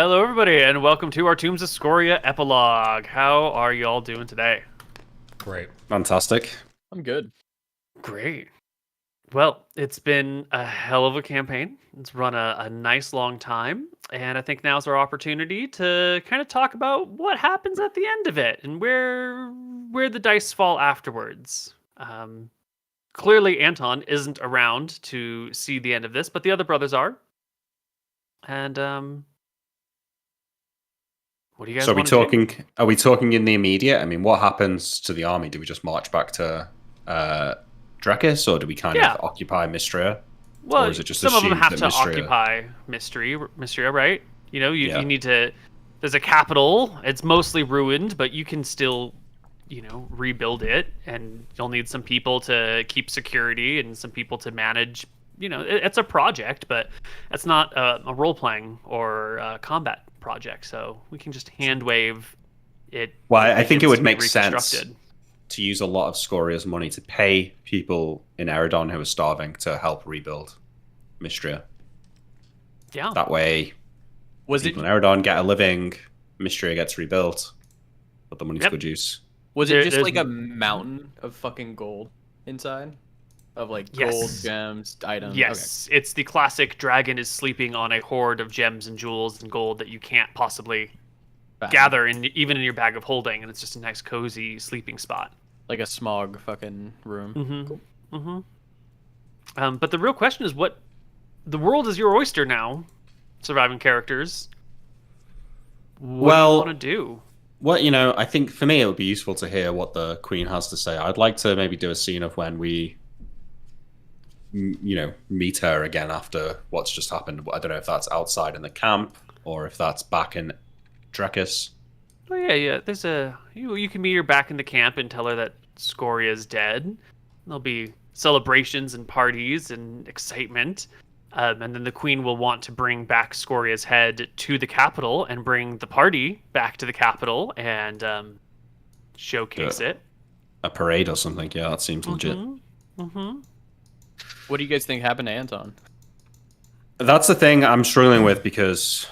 Hello, everybody, and welcome to our Tombs of Scoria Epilogue. How are you all doing today? Great. Fantastic. I'm good. Great. Well, it's been a hell of a campaign. It's run a nice long time, and I think now's our opportunity to kind of talk about what happens at the end of it and where the dice fall afterwards. Clearly, Anton isn't around to see the end of this, but the other brothers are. And what do you guys So want to do? are we talking in the immediate? I mean, what happens to the army? Do we just march back to Drakis, or do we kind of occupy Mystria? Well, or is it just some of them assumed have that to Mystria... occupy Mystria, right? You know, you need to. There's a capital. It's mostly ruined, but you can still, rebuild it, and you'll need some people to keep security and some people to manage. It's a project, but it's not a role-playing or a combat project, so we can just hand wave it. Well, I think it would make sense reconstructed. to use a lot of Scoria's money to pay people in Eridon who are starving to help rebuild Mystria. Yeah. That way, Was people it in Eridon get a living, Mystria gets rebuilt, but the money's good use. was it There- just there's- like a mountain of fucking gold inside? Of like gold, Yes. gems, items. Yes, it's the classic dragon is sleeping on a hoard of gems and jewels and gold that you can't possibly Okay. gather even in your bag of holding, and it's just a nice cozy sleeping spot. Like a smog fucking room. But the real question is, what the world is your oyster now, surviving characters. What do you want to do? Well, I think for me it would be useful to hear what the Queen has to say. I'd like to maybe do a scene of when we meet her again after what's just happened. I don't know if that's outside in the camp or if that's back in Drakis. Oh yeah. There's you can meet her back in the camp and tell her that Scoria's dead. There'll be celebrations and parties and excitement, and then the Queen will want to bring back Scoria's head to the capital and bring the party back to the capital and showcase it. A parade or something. Yeah, that seems legit. What do you guys think happened to Anton? That's the thing I'm struggling with, because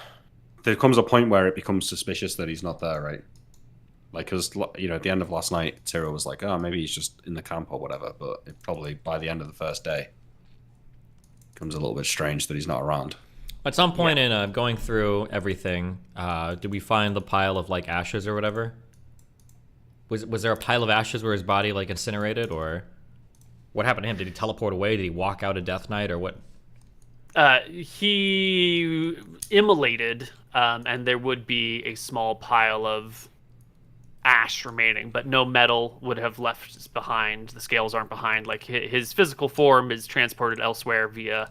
there comes a point where it becomes suspicious that he's not there, right? Like, because, at the end of last night, Tyrion was like, oh, maybe he's just in the camp or whatever, but it probably, by the end of the first day, becomes a little bit strange that he's not around. At some point in going through everything, did we find the pile of, like, ashes or whatever? Was there a pile of ashes where his body, like, incinerated, or what happened to him? Did he teleport away? Did he walk out of Death Knight, or what? He immolated, and there would be a small pile of ash remaining, but no metal would have left behind. The scales aren't behind. Like, his physical form is transported elsewhere via,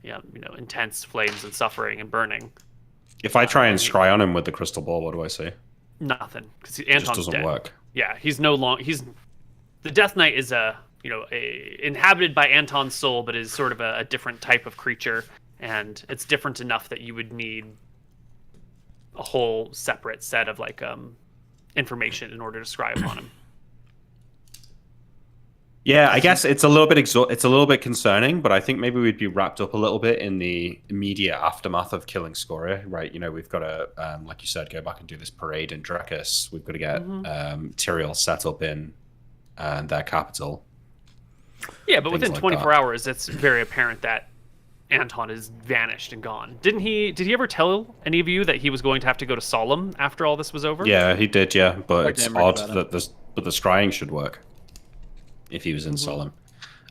intense flames and suffering and burning. If I try and scry on him with the crystal ball, what do I see? Nothing, because It Anton's just doesn't dead. work. Yeah, he's no longer. The Death Knight is inhabited by Anton's soul, but is sort of a different type of creature, and it's different enough that you would need a whole separate set of information in order to scry upon him. Yeah, I guess it's a little bit it's a little bit concerning, but I think maybe we'd be wrapped up a little bit in the immediate aftermath of killing Scoria, right? We've got to, like you said, go back and do this parade in Drakis. We've got to get Tyrion set up in their capital. Yeah, but Things within like 24 that. hours, it's very apparent that Anton is vanished and gone. Did he ever tell any of you that he was going to have to go to Solemn after all this was over? Yeah, he did, yeah, but Talked to it's Emmerich odd about that the scrying should work if he was in Solemn.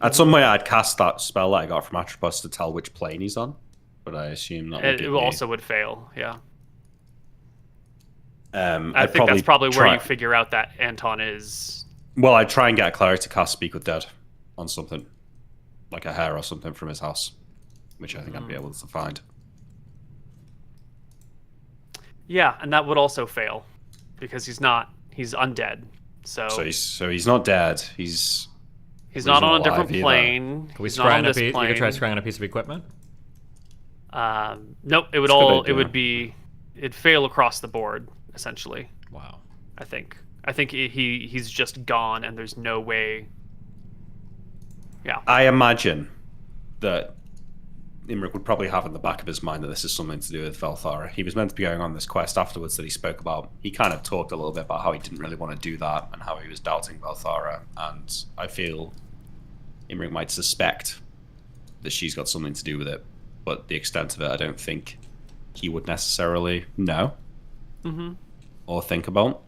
At some point, I'd cast that spell that I got from Atropos to tell which plane he's on, but I assume that It also would fail, yeah. I I'd think that's probably where try- you figure out that Anton is. Well, I'd try and get a cleric to cast Speak with Dead on something, like a hair or something from his house, which I think I'd be able to find. Yeah, and that would also fail because he's undead. So he's not dead. He's not on a alive different either. plane. Can we He's not scry on on a this piece? You plane. could try scrying on a piece of equipment. Nope. It would That's a good it idea. would be it'd fail across the board essentially. Wow. I think he's just gone, and there's no way. Yeah. I imagine that Imric would probably have in the back of his mind that this is something to do with Velthara. He was meant to be going on this quest afterwards that he spoke about. He kind of talked a little bit about how he didn't really want to do that and how he was doubting Velthara. And I feel Imric might suspect that she's got something to do with it, but the extent of it, I don't think he would necessarily know or think about.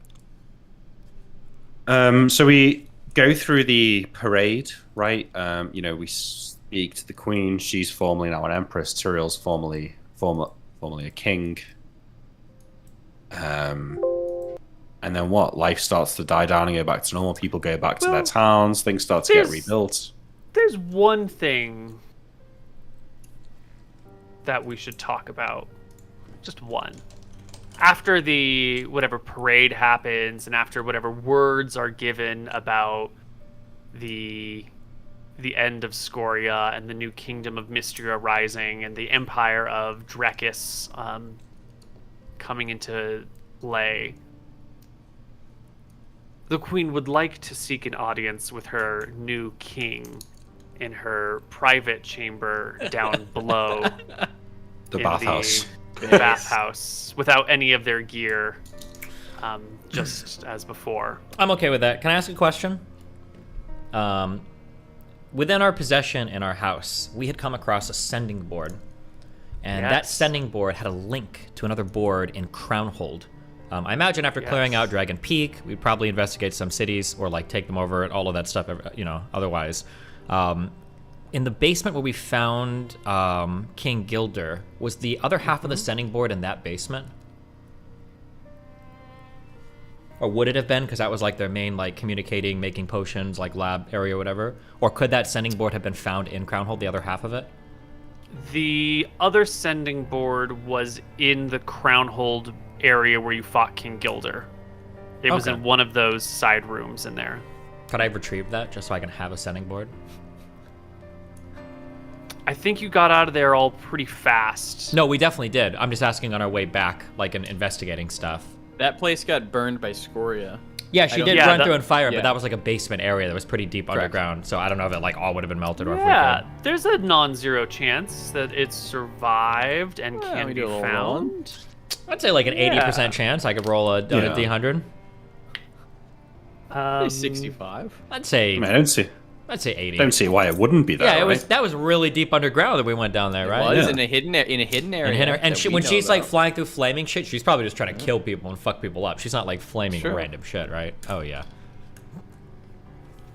So we go through the parade, right? We speak to the queen. She's formally now an empress. Tyrion's formerly a king. And then what? Life starts to die down and go back to normal. People go back to their towns. Things start to get rebuilt. There's one thing that we should talk about. Just one. After the whatever parade happens and after whatever words are given about the end of Scoria and the new kingdom of Mystria rising and the empire of Drekis coming into play, the queen would like to seek an audience with her new king in her private chamber down below. The bathhouse. The bathhouse, without any of their gear, just as before. I'm okay with that. Can I ask a question? Within our possession in our house, we had come across a sending board. And that sending board had a link to another board in Crownhold. I imagine after clearing out Dragon Peak, we'd probably investigate some cities or like take them over and all of that stuff, otherwise. In the basement where we found King Gilder, was the other half of the sending board in that basement? Or would it have been, because that was like their main like communicating, making potions, like lab area or whatever? Or could that sending board have been found in Crownhold, the other half of it? The other sending board was in the Crownhold area where you fought King Gilder. It was in one of those side rooms in there. Could I retrieve that just so I can have a sending board? I think you got out of there all pretty fast. No, we definitely did. I'm just asking on our way back, like in investigating stuff. That place got burned by Scoria. Yeah, she did run through and fire, yeah. but that was like a basement area that was pretty deep underground. So I don't know if it like all would have been melted or if we Yeah, could. there's a non-zero chance that it survived and can we be do a little found. I'd say like an 80% chance I could roll a D100. 65. I'd say I mean, I don't see 80. don't see why it wouldn't be there. Yeah, right? that was really deep underground that we went down there, right? It was Yeah. in a hidden area. And that we when know she's like about. flying through flaming shit, she's probably just trying to kill people and fuck people up. She's not like flaming random shit, right? Oh yeah.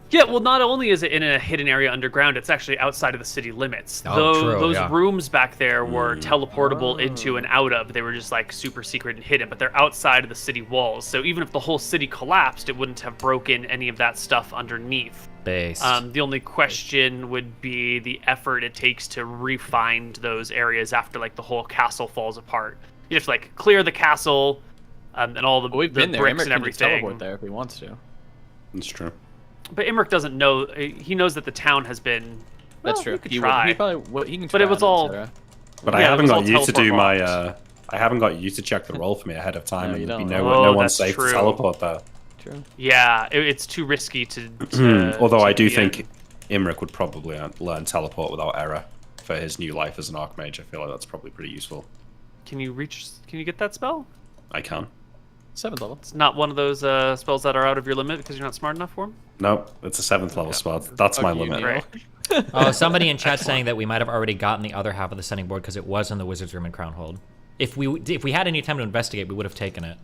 Yeah, well, not only is it in a hidden area underground, it's actually outside of the city limits. Oh, true, Those yeah. rooms back there were teleportable into and out of. They were just like super secret and hidden, but they're outside of the city walls. So even if the whole city collapsed, it wouldn't have broken any of that stuff underneath. Based. The only question would be the effort it takes to re-find those areas after like the whole castle falls apart. You have to like clear the castle and all the, We've the been there. bricks Emmerich and can just everything. teleport there if he wants to. It's true. But Imric doesn't know. He knows that the town has been. That's well, true. He could He try. can But it was try, all- etc. But Yeah, I it haven't was got all you to do teleport my. locked. I haven't got you to check the roll for me ahead of time, No, and you there'd be don't. no one that's safe true. to teleport there. True. Yeah, it's too risky to. Although to I do be think in. Imric would probably learn teleport without error for his new life as an archmage. I feel like that's probably pretty useful. Can you get that spell? I can. 7th level. It's not one of those spells that are out of your limit because you're not smart enough for them. No, it's a 7th level spell. That's my Fuck you, limit. Neil. Right. Oh, somebody in chat saying that we might have already gotten the other half of the sending board because it was in the wizard's room in Crownhold. If we had any time to investigate, we would have taken it.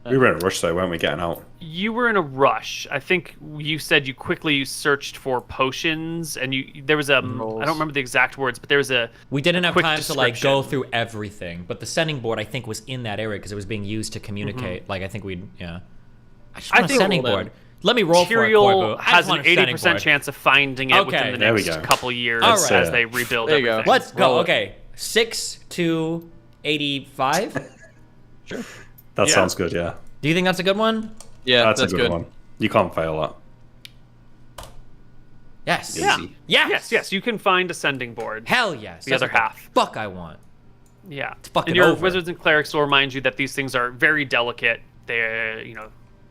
We were in a rush though, weren't we? Getting out. You were in a rush. I think you said you quickly searched for potions, and there was a. I don't remember the exact words, but there was a. We didn't have quick time to like go description. through everything, but the sending board I think was in that area because it was being used to communicate. Like I think I just want a think- sending Roll board. Let me roll for it, Tyrion Corbu. I has just an want a sending 80% board. chance of finding it Okay. within the There we next go. couple years All right. as they rebuild There you go. everything. Let's go. Roll it. Okay, 6 to 85. That Yeah. sounds good. Yeah, Do you think that's a good one? Yeah, that's that's a good one. You can't fail that. Yes. Yeah. Easy. Yes. You can find a sending board. Hell yes. The That's other what half. Fuck, I want. Yeah. fucking and your over. wizards and clerics will remind you that these things are very delicate. They're,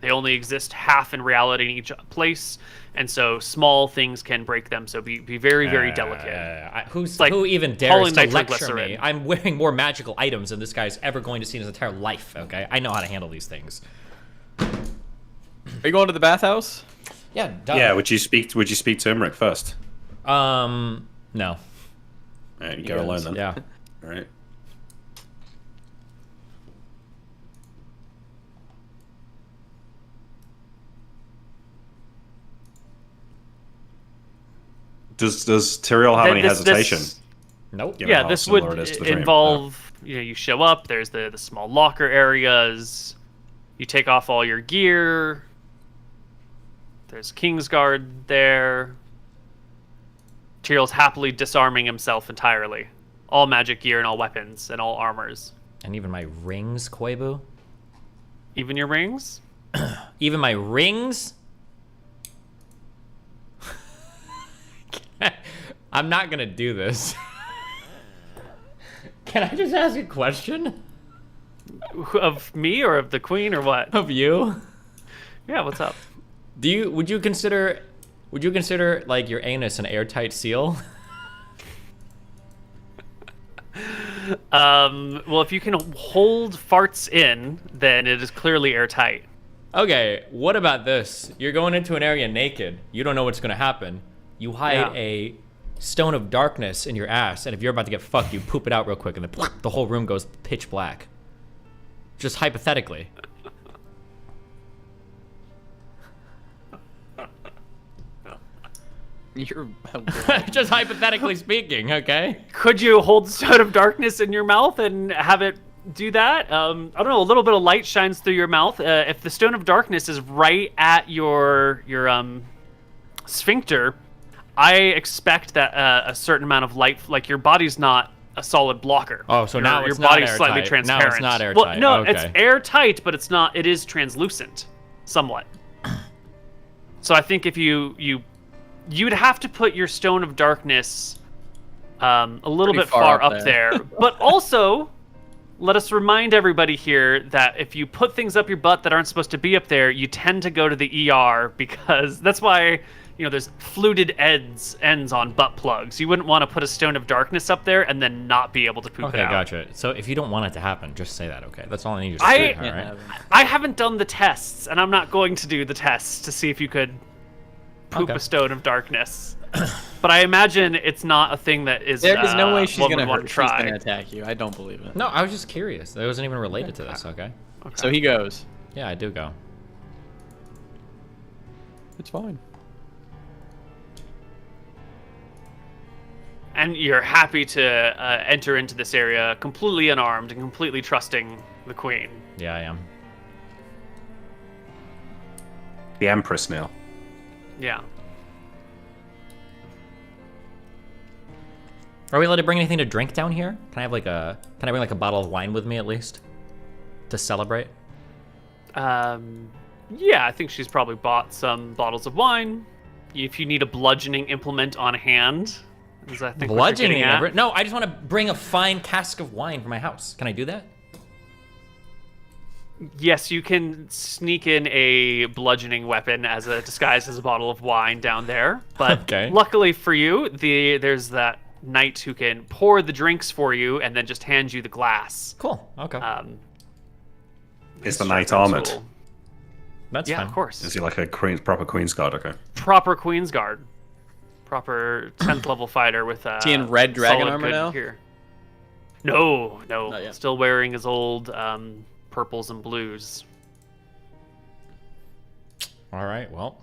They only exist half in reality in each place, and so small things can break them. So be very, very delicate. Who even dares to lecture me? I'm wearing more magical items than this guy's ever going to see in his entire life. Okay, I know how to handle these things. Are you going to the bathhouse? Yeah. Duh. Yeah. Would you speak to Imric first? No. Alright, you go alone then. Yeah. All right. Does Tyrion have any hesitation? Nope. Given Yeah, how this similar would it is to the dream? involve, you show up, there's the small locker areas, you take off all your gear, there's Kingsguard there. Tyrion's happily disarming himself entirely. All magic gear and all weapons and all armors. And even my rings, Koibu? Even your rings? Even my rings? I'm not gonna do this. Can I just ask a question? Of me or of the queen or what? Of you? Yeah, what's up? Would you consider like your anus an airtight seal? Well, if you can hold farts in, then it is clearly airtight. Okay, what about this? You're going into an area naked. You don't know what's gonna happen. You hide a stone of darkness in your ass, and if you're about to get fucked, you poop it out real quick, and then the whole room goes pitch black. Just hypothetically. You're Just hypothetically speaking, okay? Could you hold the stone of darkness in your mouth and have it do that? I don't know. A little bit of light shines through your mouth. If the stone of darkness is right at your sphincter, I expect that a certain amount of light, like your body's not a solid blocker. Oh, so now your it's not body's airtight. slightly transparent. Now it's not airtight. Well, no, okay. it's airtight, but it's not. It is translucent, somewhat. So I think if you'd have to put your stone of darkness a little Pretty bit far up there. there. But also, let us remind everybody here that if you put things up your butt that aren't supposed to be up there, you tend to go to the ER, because that's why, there's fluted ends on butt plugs. You wouldn't want to put a stone of darkness up there and then not be able to poop it out. Okay, gotcha. So if you don't want it to happen, just say that, okay? That's all I need you to say, all right? I haven't done the tests, and I'm not going to do the tests to see if you could poop a stone of darkness. But I imagine it's not a thing that is. There's no way she's gonna want hurt. to try. She's gonna attack you. I don't believe it. No, I was just curious. That wasn't even related to this, okay? So he goes. Yeah, I do go. It's fine. And you're happy to enter into this area completely unarmed and completely trusting the queen. Yeah, I am. The Empress now. Yeah. Are we allowed to bring anything to drink down here? Can I bring like a bottle of wine with me at least? To celebrate? Yeah, I think she's probably bought some bottles of wine. If you need a bludgeoning implement on hand, is I think bludgeoning? what you're getting at. No, I just want to bring a fine cask of wine for my house. Can I do that? Yes, you can sneak in a bludgeoning weapon as a disguise as a bottle of wine down there. But Okay. Luckily for you, there's that knight who can pour the drinks for you and then just hand you the glass. Cool. Okay. Is the knight armored? Cool. That's Yeah, fine. of course. Is he like a proper Queen's Guard? Okay. Proper Queen's Guard. Proper 10th level fighter with Is he in red dragon solid armor good now? gear. No. Not yet. Still wearing his old purples and blues. All right. Well.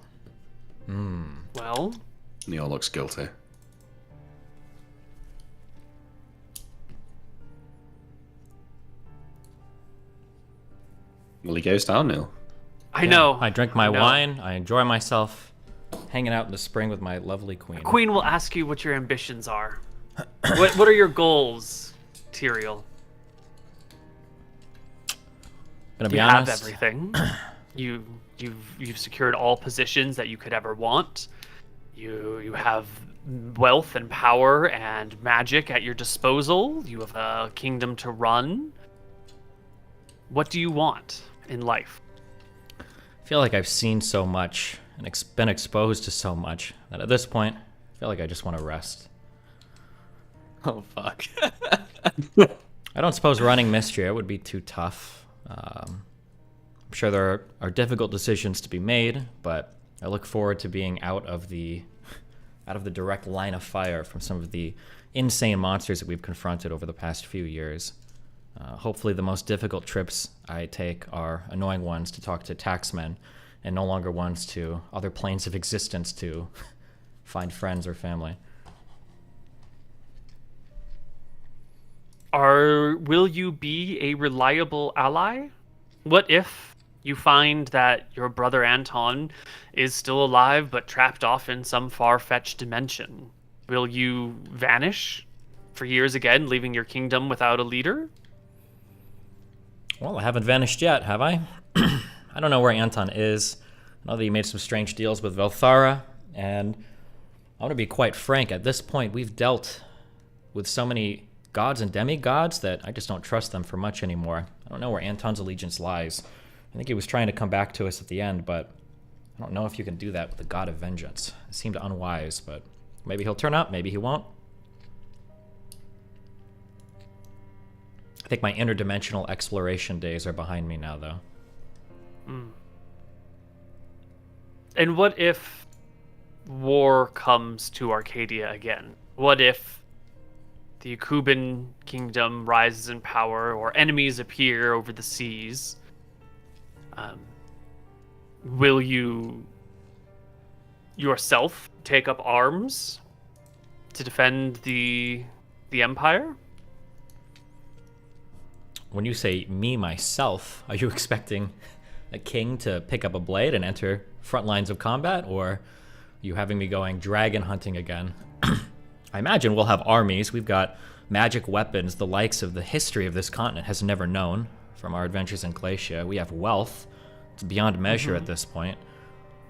Well, Neil looks guilty. Well, he goes down, Neil. I know. I drink my know. wine. I enjoy myself, hanging out in the spring with my lovely queen. Queen will ask you what your ambitions are. What are your goals, Tyrion? Gonna be You honest. have everything. You've secured all positions that you could ever want. You have wealth and power and magic at your disposal. You have a kingdom to run. What do you want in life? feel like I've seen so much and been exposed to so much that at this point, I feel like I just want to rest. Oh, fuck. I don't suppose running Mystria would be too tough. I'm sure there are difficult decisions to be made, but I look forward to being out of the direct line of fire from some of the insane monsters that we've confronted over the past few years. Hopefully the most difficult trips I take are annoying ones to talk to taxmen and no longer ones to other planes of existence to find friends or family. Will you be a reliable ally? What if you find that your brother Anton is still alive but trapped off in some far-fetched dimension? Will you vanish for years again, leaving your kingdom without a leader? Well, I haven't vanished yet, have I? I don't know where Anton is. I know that he made some strange deals with Velthara, and I want to be quite frank, at this point we've dealt with so many gods and demigods that I just don't trust them for much anymore. I don't know where Anton's allegiance lies. I think he was trying to come back to us at the end, but I don't know if you can do that with the god of vengeance. It seemed unwise, but maybe he'll turn up, maybe he won't. I think my interdimensional exploration days are behind me now, though. And what if war comes to Arcadia again? What if the Akuban kingdom rises in power or enemies appear over the seas? Will you yourself take up arms to defend the Empire? When you say me, myself, are you expecting a king to pick up a blade and enter front lines of combat, or are you having me going dragon hunting again? I imagine we'll have armies. We've got magic weapons, the likes of the history of this continent has never known from our adventures in Glacia. We have wealth. It's beyond measure at this point.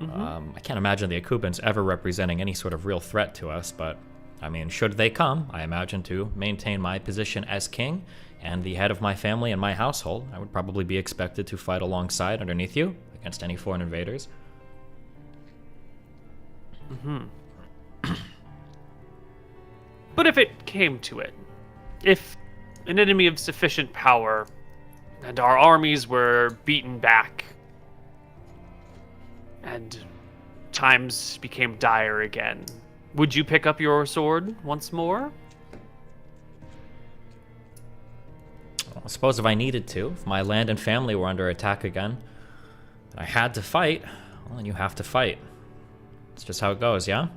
I can't imagine the Akubans ever representing any sort of real threat to us, but, I mean, should they come, I imagine to maintain my position as king and the head of my family and my household, I would probably be expected to fight alongside underneath you against any foreign invaders. But if it came to it, if an enemy of sufficient power and our armies were beaten back and times became dire again, would you pick up your sword once more? I suppose if I needed to, if my land and family were under attack again, and I had to fight, well, then you have to fight. It's just how it goes, yeah?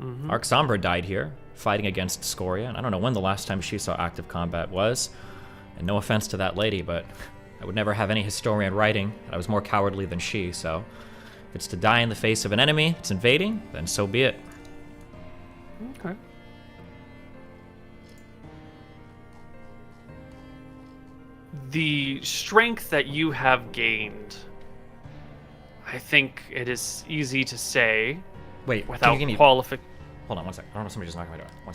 Arxambra died here, fighting against Scoria, and I don't know when the last time she saw active combat was. And no offense to that lady, but I would never have any historian writing that I was more cowardly than she, so if it's to die in the face of an enemy that's invading, then so be it. Okay. The strength that you have gained, I think it is easy to say, Wait, without can you give me... qualification. Hold on one second. I don't know, somebody just knocked on my door. 1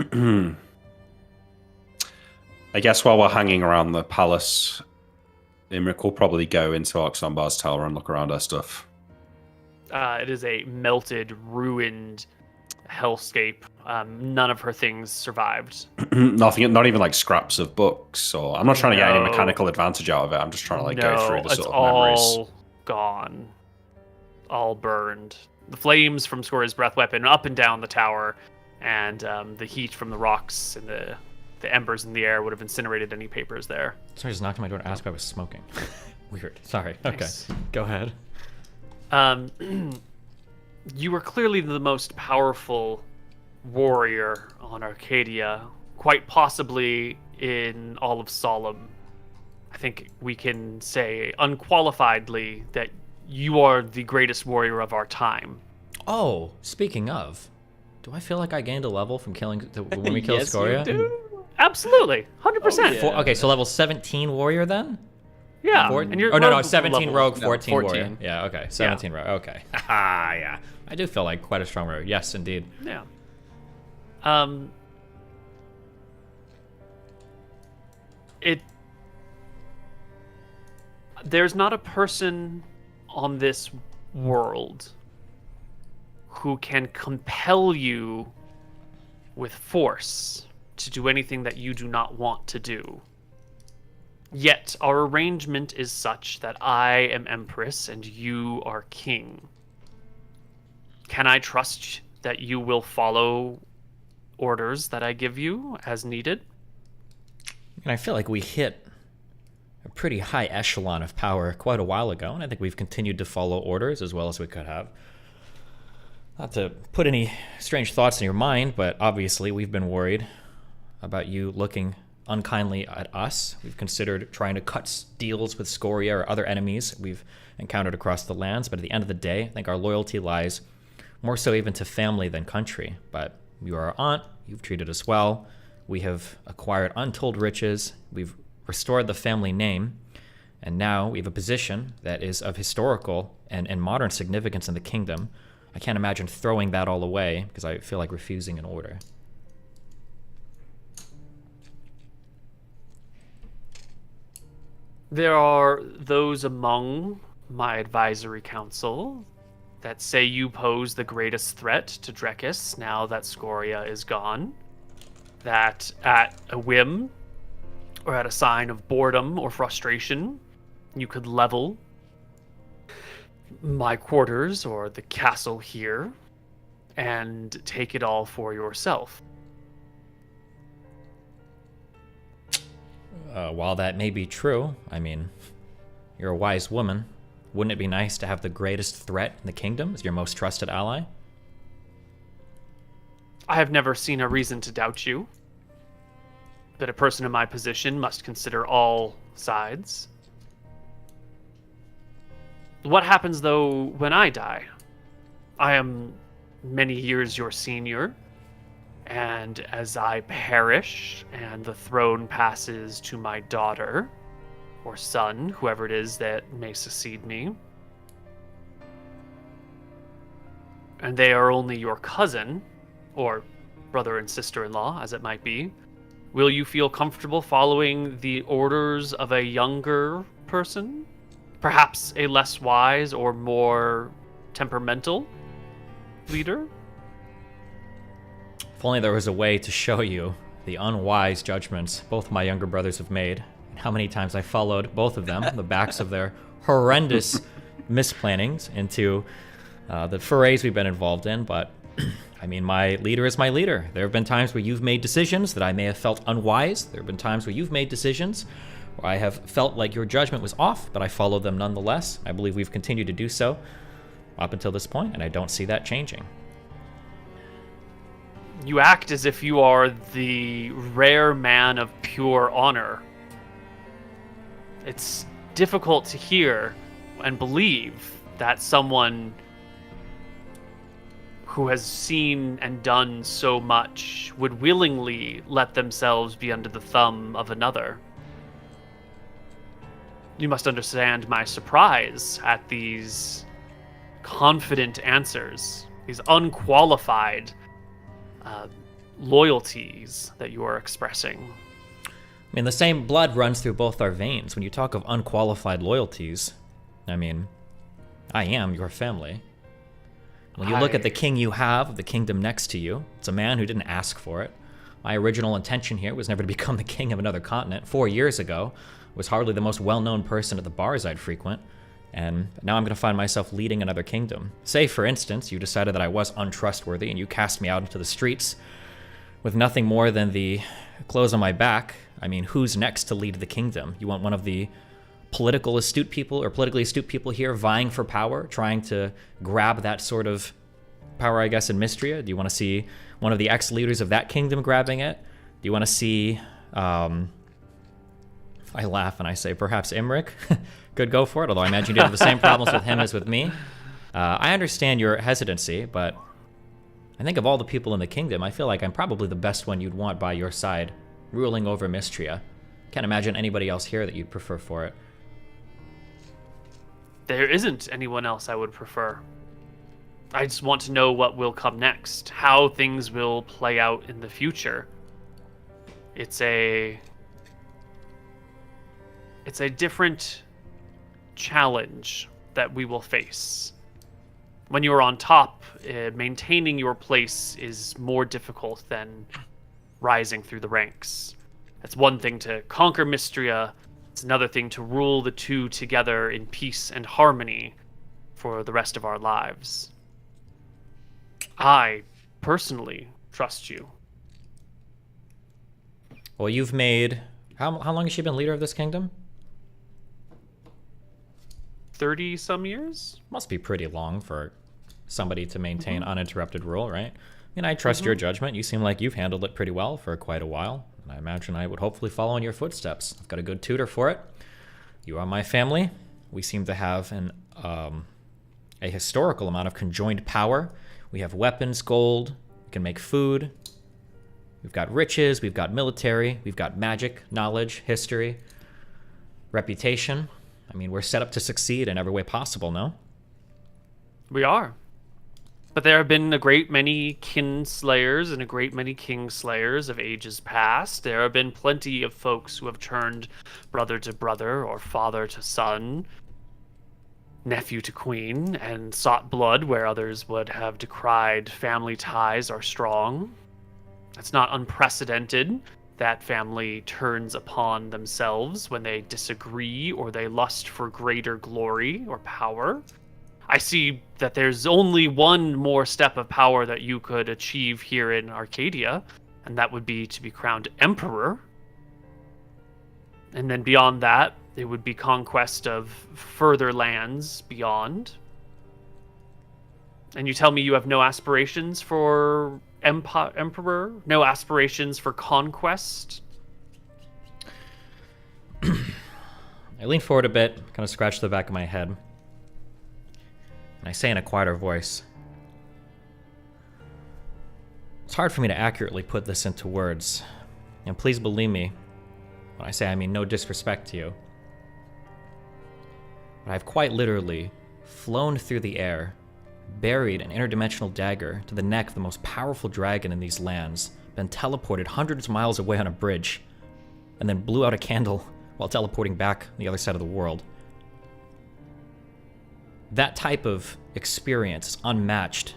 second. I guess while we're hanging around the palace, Imric will probably go into Arxambar's tower and look around her stuff. It is a melted, ruined hellscape. None of her things survived. Nothing, not even like scraps of books, or I'm not trying to get any No. mechanical advantage out of it. I'm just trying to No, go through the it's sort of memories. all gone. All burned. The flames from Scoria's breath weapon up and down the tower, and the heat from the rocks and the embers in the air would have incinerated any papers there. Somebody just knocked on my door and asked if I was smoking. Weird. Sorry. Okay. Nice. Go ahead. You were clearly the most powerful warrior on Arcadia, quite possibly in all of Solemn. I think we can say unqualifiedly that you are the greatest warrior of our time. Oh, speaking of, do I feel like I gained a level from killing when we killed Yes, Scoria? you do. Absolutely, 100%. Oh, yeah. Okay, so level 17 warrior then? Yeah, And your oh no, rogue 17 level- rogue, No, 14 warrior. 14. Yeah, okay, 17 rogue. Okay, haha, yeah. I do feel like quite a strong rogue. Yes, indeed. Yeah. There's not a person on this world who can compel you with force to do anything that you do not want to do. Yet, our arrangement is such that I am Empress and you are King. Can I trust that you will follow orders that I give you as needed? And I feel like we hit a pretty high echelon of power quite a while ago, and I think we've continued to follow orders as well as we could have. Not to put any strange thoughts in your mind, but obviously we've been worried about you looking unkindly at us. We've considered trying to cut deals with Scoria or other enemies we've encountered across the lands, but at the end of the day, I think our loyalty lies more so even to family than country. But you are our aunt, you've treated us well, we have acquired untold riches, we've restored the family name, and now we have a position that is of historical and modern significance in the kingdom. I can't imagine throwing that all away because I feel like refusing an order. There are those among my advisory council that say you pose the greatest threat to Drekis now that Scoria is gone. That at a whim, or at a sign of boredom or frustration, you could level my quarters or the castle here and take it all for yourself. While that may be true, I mean, you're a wise woman. Wouldn't it be nice to have the greatest threat in the kingdom as your most trusted ally? I have never seen a reason to doubt you. That a person in my position must consider all sides. What happens, though, when I die? I am many years your senior, and as I perish and the throne passes to my daughter, or son, whoever it is that may succeed me, and they are only your cousin, or brother and sister-in-law, as it might be, will you feel comfortable following the orders of a younger person? Perhaps a less wise or more temperamental leader? If only there was a way to show you the unwise judgments both my younger brothers have made, and how many times I followed both of them, the backs of their horrendous misplannings, into the forays we've been involved in. But, I mean, my leader is my leader. There have been times where you've made decisions that I may have felt unwise. There have been times where you've made decisions where I have felt like your judgment was off, but I followed them nonetheless. I believe we've continued to do so up until this point, and I don't see that changing. You act as if you are the rare man of pure honor. It's difficult to hear and believe that someone who has seen and done so much would willingly let themselves be under the thumb of another. You must understand my surprise at these confident answers, these unqualified loyalties that you are expressing. I mean, the same blood runs through both our veins. When you talk of unqualified loyalties, I mean, I am your family. When you look at the king you have, the kingdom next to you, it's a man who didn't ask for it. My original intention here was never to become the king of another continent. 4 years ago, I was hardly the most well-known person at the bars I'd frequent, and now I'm going to find myself leading another kingdom. Say, for instance, you decided that I was untrustworthy and you cast me out into the streets with nothing more than the clothes on my back. I mean, who's next to lead the kingdom? You want one of the politically astute people here vying for power, trying to grab that sort of power, I guess, in Mystria? Do you want to see one of the ex-leaders of that kingdom grabbing it? Do you want to see, I laugh and I say perhaps Imric could go for it, although I imagine you have the same problems with him as with me. I understand your hesitancy, but I think of all the people in the kingdom, I feel like I'm probably the best one you'd want by your side, ruling over Mystria. Can't imagine anybody else here that you'd prefer for it. There isn't anyone else I would prefer. I just want to know what will come next, how things will play out in the future. It's a different challenge that we will face. When you are on top, maintaining your place is more difficult than rising through the ranks. It's one thing to conquer Mystria, it's another thing to rule the two together in peace and harmony for the rest of our lives. I, personally, trust you. Well, you've made... How long has she been leader of this kingdom? 30-some years? Must be pretty long for somebody to maintain uninterrupted rule, right? I mean, I trust your judgment. You seem like you've handled it pretty well for quite a while. And I imagine I would hopefully follow in your footsteps. I've got a good tutor for it. You are my family. We seem to have a historical amount of conjoined power. We have weapons, gold. We can make food. We've got riches. We've got military. We've got magic, knowledge, history, reputation. I mean, we're set up to succeed in every way possible, no? We are. But there have been a great many kin slayers and a great many king slayers of ages past. There have been plenty of folks who have turned brother to brother or father to son, nephew to queen, and sought blood where others would have decried family ties are strong. It's not unprecedented that family turns upon themselves when they disagree or they lust for greater glory or power. I see that there's only one more step of power that you could achieve here in Arcadia, and that would be to be crowned emperor. And then beyond that, it would be conquest of further lands beyond. And you tell me you have no aspirations for emperor? No aspirations for conquest? I lean forward a bit, kind of scratch the back of my head. And I say in a quieter voice, it's hard for me to accurately put this into words. And please believe me, when I say I mean no disrespect to you. But I've quite literally flown through the air, buried an interdimensional dagger to the neck of the most powerful dragon in these lands, been teleported hundreds of miles away on a bridge, and then blew out a candle while teleporting back on the other side of the world. That type of experience is unmatched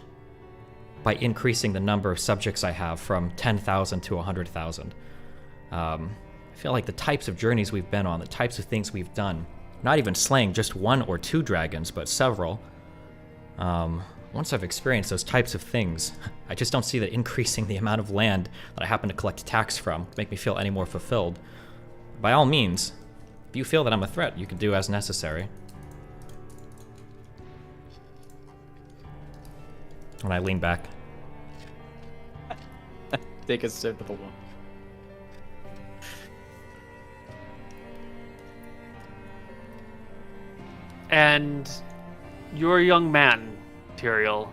by increasing the number of subjects I have from 10,000 to 100,000. I feel like the types of journeys we've been on, the types of things we've done, not even slaying just one or two dragons, but several. Once I've experienced those types of things, I just don't see that increasing the amount of land that I happen to collect tax from would make me feel any more fulfilled. By all means, if you feel that I'm a threat, you can do as necessary. When I lean back. Take a sip of the water. And you're a young man, Tyrion.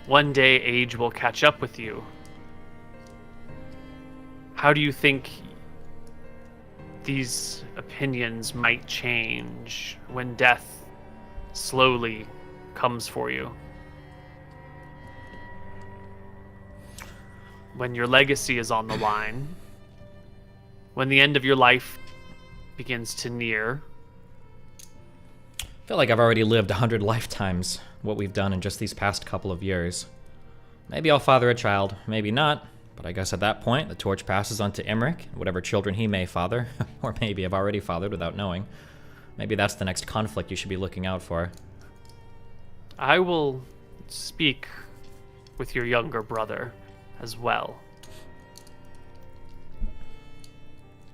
One day age will catch up with you. How do you think these opinions might change when death slowly comes for you? When your legacy is on the line, when the end of your life begins to near. I feel like I've already lived 100 lifetimes, what we've done in just these past couple of years. Maybe I'll father a child, maybe not, but I guess at that point, the torch passes on to Imric, whatever children he may father, or maybe I've already fathered without knowing. Maybe that's the next conflict you should be looking out for. I will speak with your younger brother as well.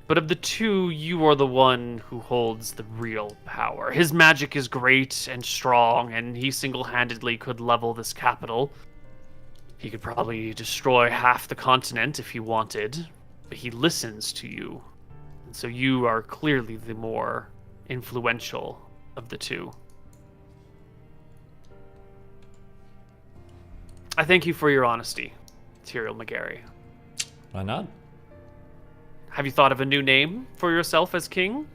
But of the two, you are the one who holds the real power. His magic is great and strong, and he single-handedly could level this capital. He could probably destroy half the continent if he wanted, but he listens to you. And so you are clearly the more influential of the two. I thank you for your honesty, Tyrion McGarry. Why not? Have you thought of a new name for yourself as king?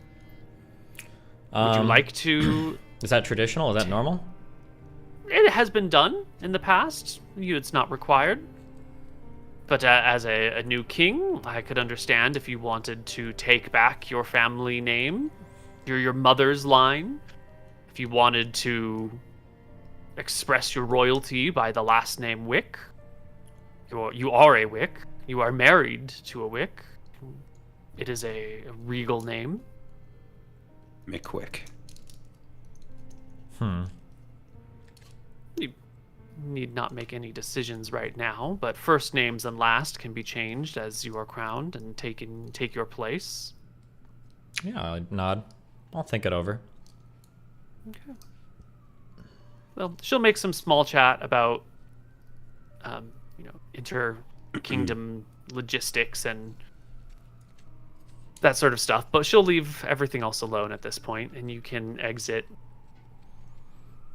Would you like to... Is that traditional? Is that normal? It has been done in the past. It's not required. But as a new king, I could understand if you wanted to take back your family name, your mother's line, if you wanted to express your royalty by the last name Wick, you are a Wick. You are married to a Wick. It is a regal name. McWick. You need not make any decisions right now, but first names and last can be changed as you are crowned and take your place. Yeah, I'll nod. I'll think it over. Okay. Well, she'll make some small chat about, inter-kingdom logistics and that sort of stuff, but she'll leave everything else alone at this point, and you can exit.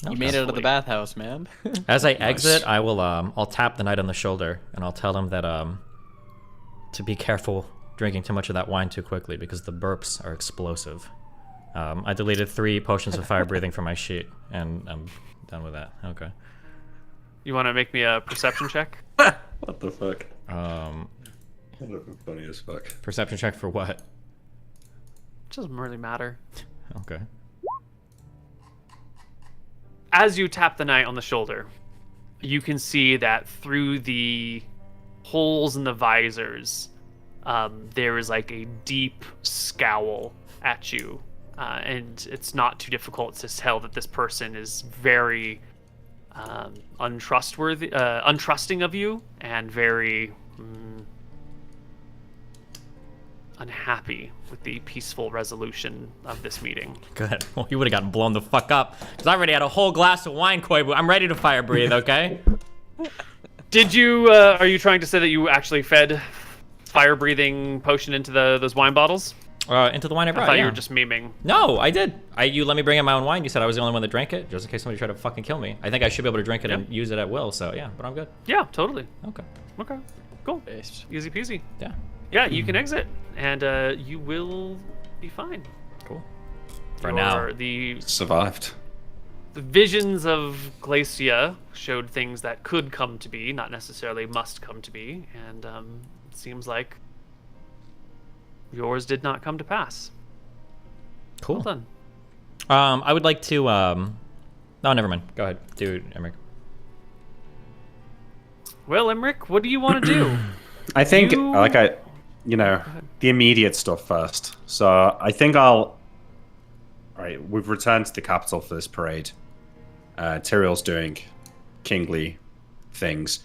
You made it out of the bathhouse, man. As I exit, I will I'll tap the knight on the shoulder and I'll tell him that to be careful drinking too much of that wine too quickly because the burps are explosive. I deleted 3 potions of fire breathing from my sheet and I'm done with that. Okay. You want to make me a perception check? What the fuck? That would be funny as fuck. Perception check for what? It doesn't really matter. Okay. As you tap the knight on the shoulder, you can see that through the holes in the visors, there is like a deep scowl at you. And it's not too difficult to tell that this person is very untrusting of you and very unhappy with the peaceful resolution of this meeting. Good. Well, you would have gotten blown the fuck up because I already had a whole glass of wine, Koibu. I'm ready to fire breathe, okay? Did you, are you trying to say that you actually fed fire breathing potion into those wine bottles? Into the wine I brought, I thought yeah. you were just memeing. No, I did. You let me bring in my own wine. You said I was the only one that drank it, just in case somebody tried to fucking kill me. I think I should be able to drink it and use it at will, so yeah, but I'm good. Yeah, totally. Okay. Okay, cool. Based. Easy peasy. Yeah. Yeah, you can exit, and you will be fine. Cool. For now. The Survived. visions of Glacia showed things that could come to be, not necessarily must come to be, and it seems like yours did not come to pass. Cool. Well done. I would like to, no, never mind. Go ahead, dude, Emmerich. Well, Emmerich, what do you want to do? I think, the immediate stuff first. So I think all right, we've returned to the capital for this parade. Tyrion's doing kingly things.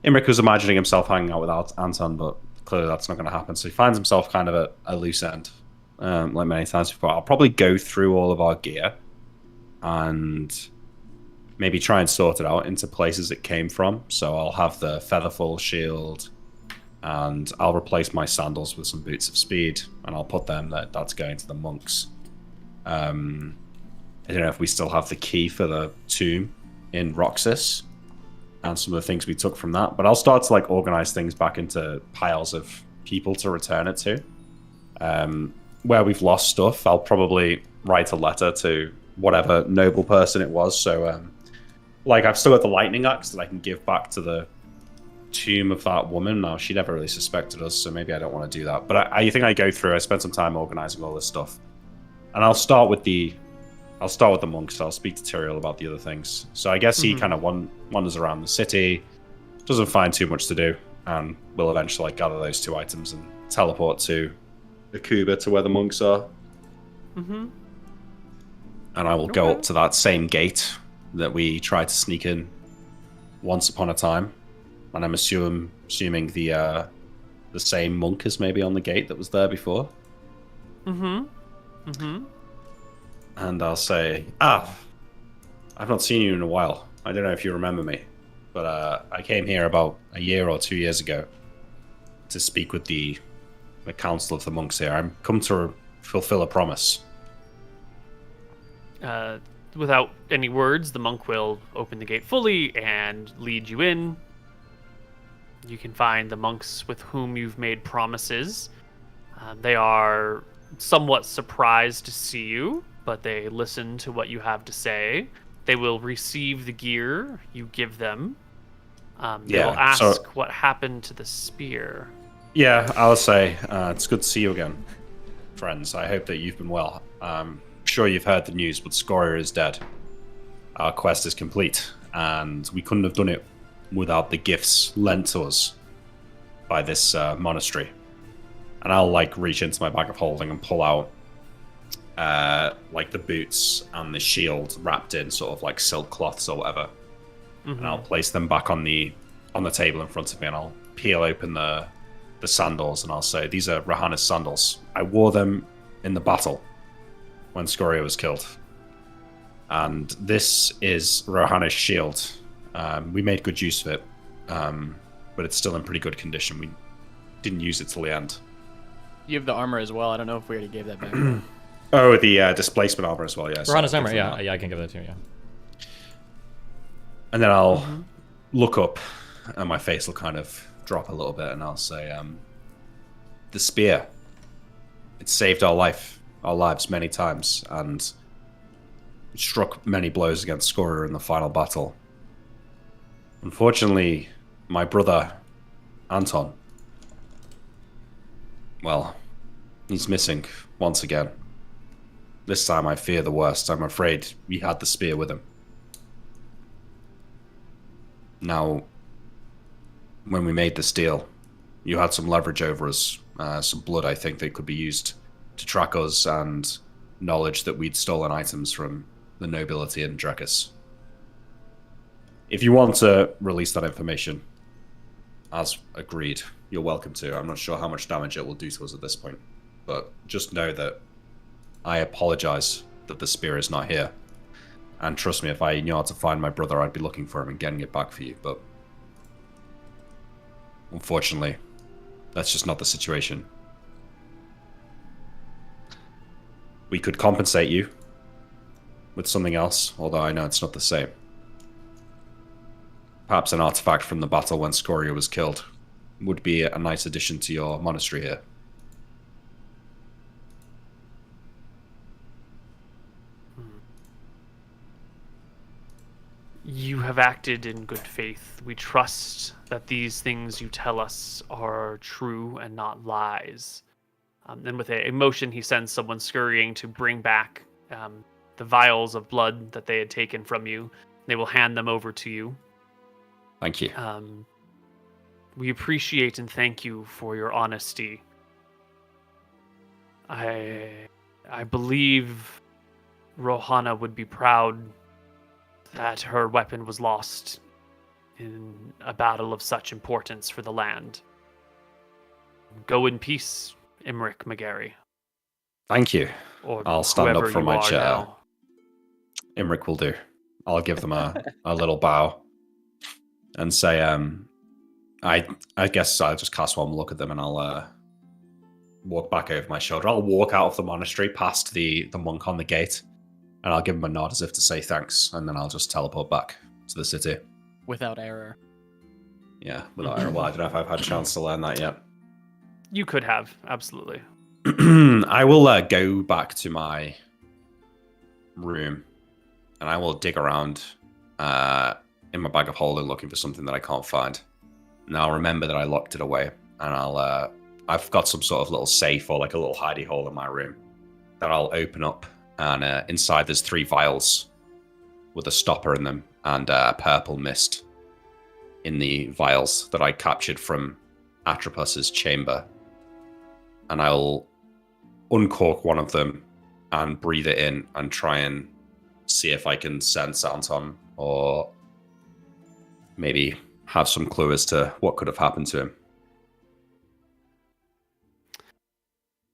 Imric was imagining himself hanging out with Anton, but clearly that's not going to happen. So he finds himself kind of at a loose end, like many times before. I'll probably go through all of our gear and maybe try and sort it out into places it came from. So I'll have the featherfall shield, and I'll replace my sandals with some boots of speed, and I'll put them that's going to the monks. I don't know if we still have the key for the tomb in Roxas and some of the things we took from that, but I'll start to organize things back into piles of people to return it to. Where we've lost stuff, I'll probably write a letter to whatever noble person it was. So I've still got the lightning axe that I can give back to the tomb of that woman. Now, she never really suspected us, so maybe I don't want to do that. But I think I go through, I spend some time organizing all this stuff. And I'll start with the monks. I'll speak to Tyrion about the other things. So I guess he kind of wanders around the city, doesn't find too much to do, and will eventually gather those 2 items and teleport to Akuba, to where the monks are. Mm-hmm. And I will go up to that same gate that we tried to sneak in once upon a time. And I'm assuming the same monk is maybe on the gate that was there before. Mm-hmm. Mm-hmm. And I'll say, I've not seen you in a while. I don't know if you remember me, but I came here about a year or 2 years ago to speak with the council of the monks here. I'm come to fulfill a promise. Without any words, the monk will open the gate fully and lead you in. You can find the monks with whom you've made promises. They are somewhat surprised to see you, but they listen to what you have to say. They will receive the gear you give them. They will ask what happened to the spear. Yeah, I'll say, it's good to see you again, friends. I hope that you've been well. sure you've heard the news, but Scoria is dead. Our quest is complete, and we couldn't have done it without the gifts lent to us by this monastery. And I'll like reach into my bag of holding and pull out like the boots and the shield wrapped in sort of like silk cloths or whatever. And I'll place them back on the table in front of me, and I'll peel open the sandals, and I'll say, these are Rahana's sandals. I wore them in the battle when Scoria was killed. And this is Rahana's shield. We made good use of it, but it's still in pretty good condition. We didn't use it till the end. You have the armor as well. I don't know if we already gave that back. Oh, the displacement armor as well, yeah. Rahana's armor, yeah, I can give that to you, yeah. And then I'll look up, and my face will kind of drop a little bit, and I'll say, the spear, it saved our lives many times, and struck many blows against Scoria in the final battle. Unfortunately, my brother, Anton, well, he's missing once again. This time I fear the worst. I'm afraid he had the spear with him. Now, when we made this deal, you had some leverage over us, some blood, I think, that could be used to track us, and knowledge that we'd stolen items from the nobility in Drekis. If you want to release that information, as agreed, you're welcome to. I'm not sure how much damage it will do to us at this point, but just know that I apologize that the spear is not here. And trust me, if I knew how to find my brother, I'd be looking for him and getting it back for you, but unfortunately, that's just not the situation. We could compensate you with something else, although I know it's not the same. Perhaps an artifact from the battle when Scoria was killed would be a nice addition to your monastery here. You have acted in good faith. We trust that these things you tell us are true and not lies. And with a motion, he sends someone scurrying to bring back the vials of blood that they had taken from you. They will hand them over to you. Thank you. We appreciate and thank you for your honesty. I believe Rohana would be proud that her weapon was lost in a battle of such importance for the land. Go in peace, Imric McGarry. Thank you. Or I'll stand up whoever from you my are chair. now. Imric will do. I'll give them a little bow and say, I guess I'll just cast one look at them, and I'll walk back over my shoulder. I'll walk out of the monastery past the monk on the gate, and I'll give him a nod as if to say thanks, and then I'll just teleport back to the city. Without error. Yeah, without error. Well, I don't know if I've had a chance to learn that yet. You could have, absolutely. I will go back to my room, and I will dig around in my bag of holding looking for something that I can't find. Now I'll remember that I locked it away, and I've got some sort of little safe or like a little hidey hole in my room that I'll open up, and inside there's 3 vials with a stopper in them and purple mist in the vials that I captured from Atropus's chamber. And I'll uncork one of them and breathe it in and try and see if I can sense Anton, or maybe have some clue as to what could have happened to him.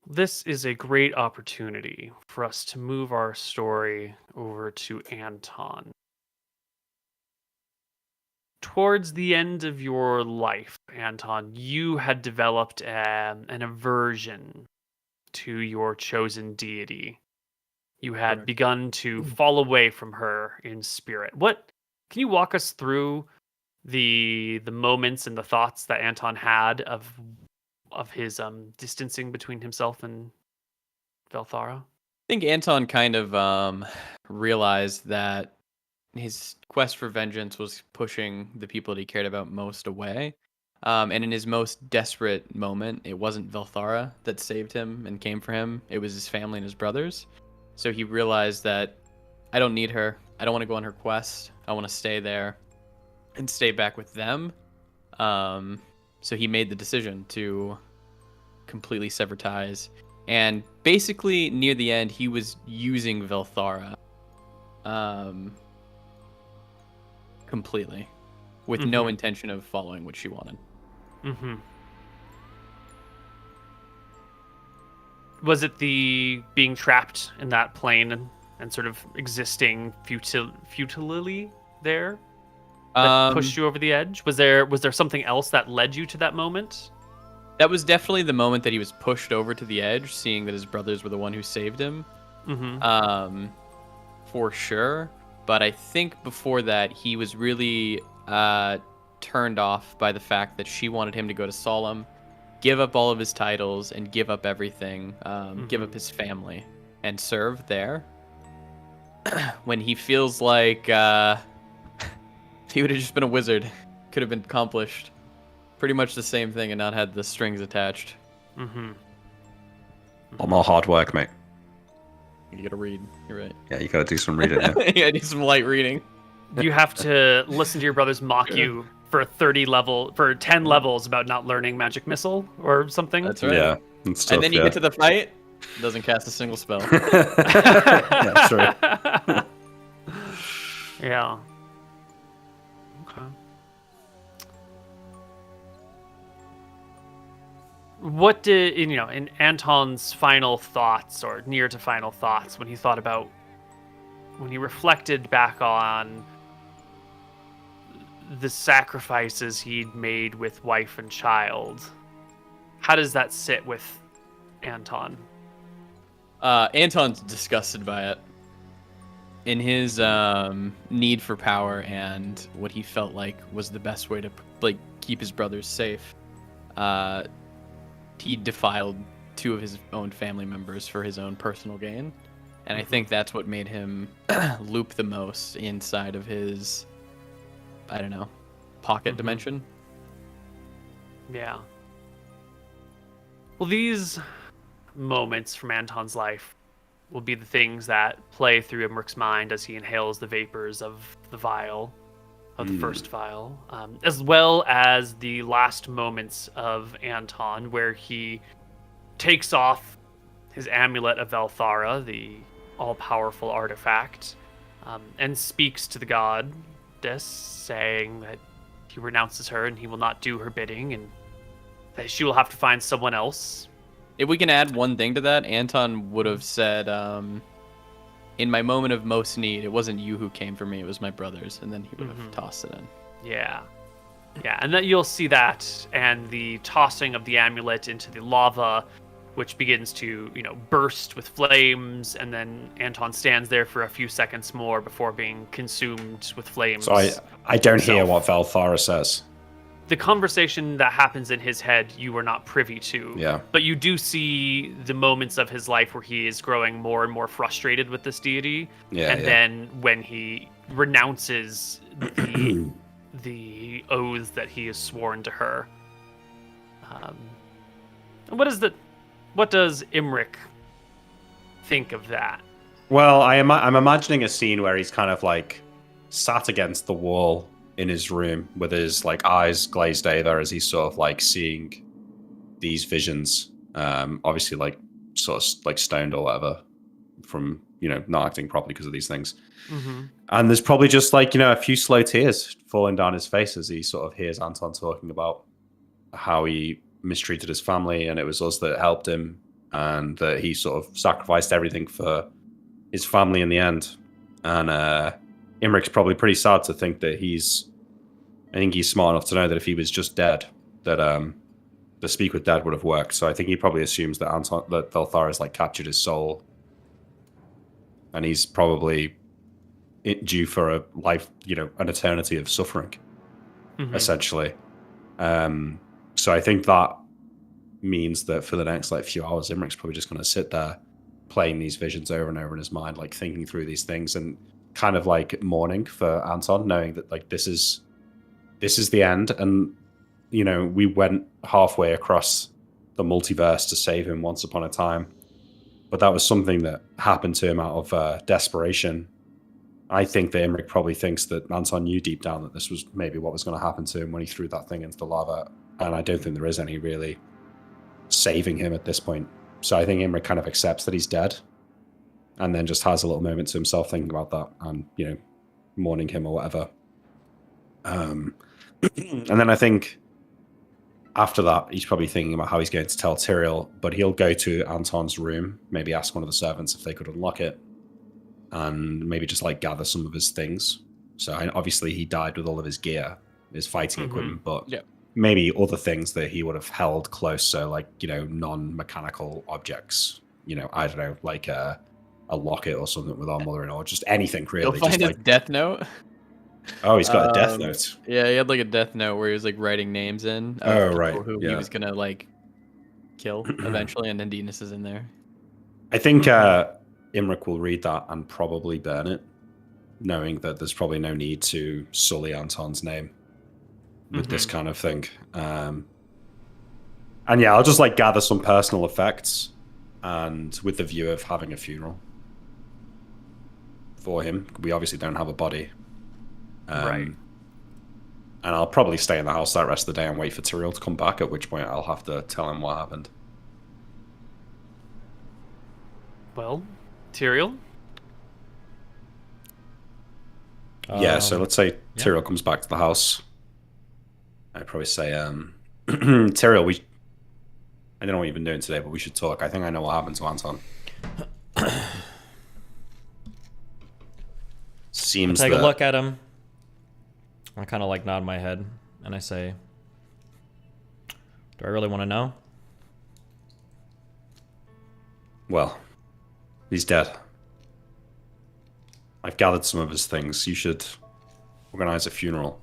This is a great opportunity for us to move our story over to Anton. Towards the end of your life, Anton, you had developed an aversion to your chosen deity. You had begun to fall away from her in spirit. Can you walk us through the moments and the thoughts that Anton had of his distancing between himself and Velthara? I think Anton kind of realized that his quest for vengeance was pushing the people that he cared about most away. And in his most desperate moment, it wasn't Velthara that saved him and came for him. It was his family and his brothers. So he realized that I don't need her. I don't want to go on her quest. I want to stay there and stay back with them. So he made the decision to completely sever ties. And basically, near the end, he was using Velthara completely, with no intention of following what she wanted. Mm-hmm. Was it the being trapped in that plane and sort of existing futilely there that pushed you over the edge? Was there something else that led you to that moment? That was definitely the moment that he was pushed over to the edge, seeing that his brothers were the one who saved him. Mm-hmm. For sure. But I think before that, he was really turned off by the fact that she wanted him to go to Solemn, give up all of his titles, and give up everything, give up his family, and serve there. When he feels like if he would have just been a wizard, could have been accomplished pretty much the same thing and not had the strings attached. Mm-hmm. A lot more hard work, mate. You gotta read. You're right. Yeah, you gotta do some reading. Yeah. You gotta do some light reading. You have to listen to your brothers mock you for 10 levels about not learning magic missile or something. That's right. Yeah, it's tough, And then you get to the fight, doesn't cast a single spell. yeah, true. Yeah. Okay. What did in Anton's final thoughts or near to final thoughts when he reflected back on the sacrifices he'd made with wife and child? How does that sit with Anton? Anton's disgusted by it. In his need for power and what he felt like was the best way to keep his brothers safe, he defiled 2 of his own family members for his own personal gain. And I think that's what made him loop the most inside of his, I don't know, pocket dimension. Yeah. Well, these moments from Anton's life will be the things that play through Imric's mind as he inhales the vapors of the vial, of the first vial, as well as the last moments of Anton, where he takes off his amulet of Velthara, the all-powerful artifact, and speaks to the goddess, saying that he renounces her and he will not do her bidding, and that she will have to find someone else. If we can add one thing to that, Anton would have said, in my moment of most need, it wasn't you who came for me, it was my brothers, and then he would have tossed it in. Yeah. Yeah, and then you'll see that, and the tossing of the amulet into the lava, which begins to, burst with flames, and then Anton stands there for a few seconds more before being consumed with flames. So I don't hear what Velthara says. The conversation that happens in his head, you are not privy to. Yeah. But you do see the moments of his life where he is growing more and more frustrated with this deity. Yeah. And then when he renounces the oaths that he has sworn to her. What does Imric think of that? Well, I'm imagining a scene where he's kind of like sat against the wall in his room with his eyes glazed over as he's sort of seeing these visions. Obviously sort of stoned or whatever from, not acting properly because of these things. Mm-hmm. And there's probably just a few slow tears falling down his face as he sort of hears Anton talking about how he mistreated his family and it was us that helped him and that he sort of sacrificed everything for his family in the end. And Imric's probably pretty sad to think that I think he's smart enough to know that if he was just dead, that the speak with dead would have worked. So I think he probably assumes that that Velthara's captured his soul, and he's probably due for a life, an eternity of suffering, essentially. So I think that means that for the next few hours, Imric's probably just going to sit there playing these visions over and over in his mind, thinking through these things and kind of mourning for Anton, knowing that this is the end, and we went halfway across the multiverse to save him once upon a time, but that was something that happened to him out of desperation. I think that Imric probably thinks that Anton knew deep down that this was maybe what was going to happen to him when he threw that thing into the lava, and I don't think there is any really saving him at this point. So I think Imric kind of accepts that he's dead, and then just has a little moment to himself thinking about that and, you know, mourning him or whatever. And then I think after that, he's probably thinking about how he's going to tell Tyrion, but he'll go to Anton's room, maybe ask one of the servants if they could unlock it, and maybe just like gather some of his things. So obviously he died with all of his gear, his fighting equipment, but maybe other things that he would have held close. So like, you know, non-mechanical objects, you know, I don't know, like a locket or something with our mother in, or just anything really. You'll find his death note. Oh, he's got a death note. Yeah, he had like a death note where he was like writing names in. Oh, right. Who he was gonna like kill eventually, and then Dinas is in there. I think Imric will read that and probably burn it, knowing that there's probably no need to sully Anton's name with this kind of thing. And yeah, I'll just like gather some personal effects, and with the view of having a funeral for him. We obviously don't have a body. Right. And I'll probably stay in the house that rest of the day and wait for Tyrion to come back, at which point I'll have to tell him what happened. Well, Tyrion? Yeah, so let's say Tyrion comes back to the house. I'd probably say, Tyrion, I don't know what you've been doing today, but we should talk. I think I know what happened to Anton. Seems I take a look at him. I kind of like nod my head, and I say, do I really want to know? Well, he's dead. I've gathered some of his things. You should organize a funeral.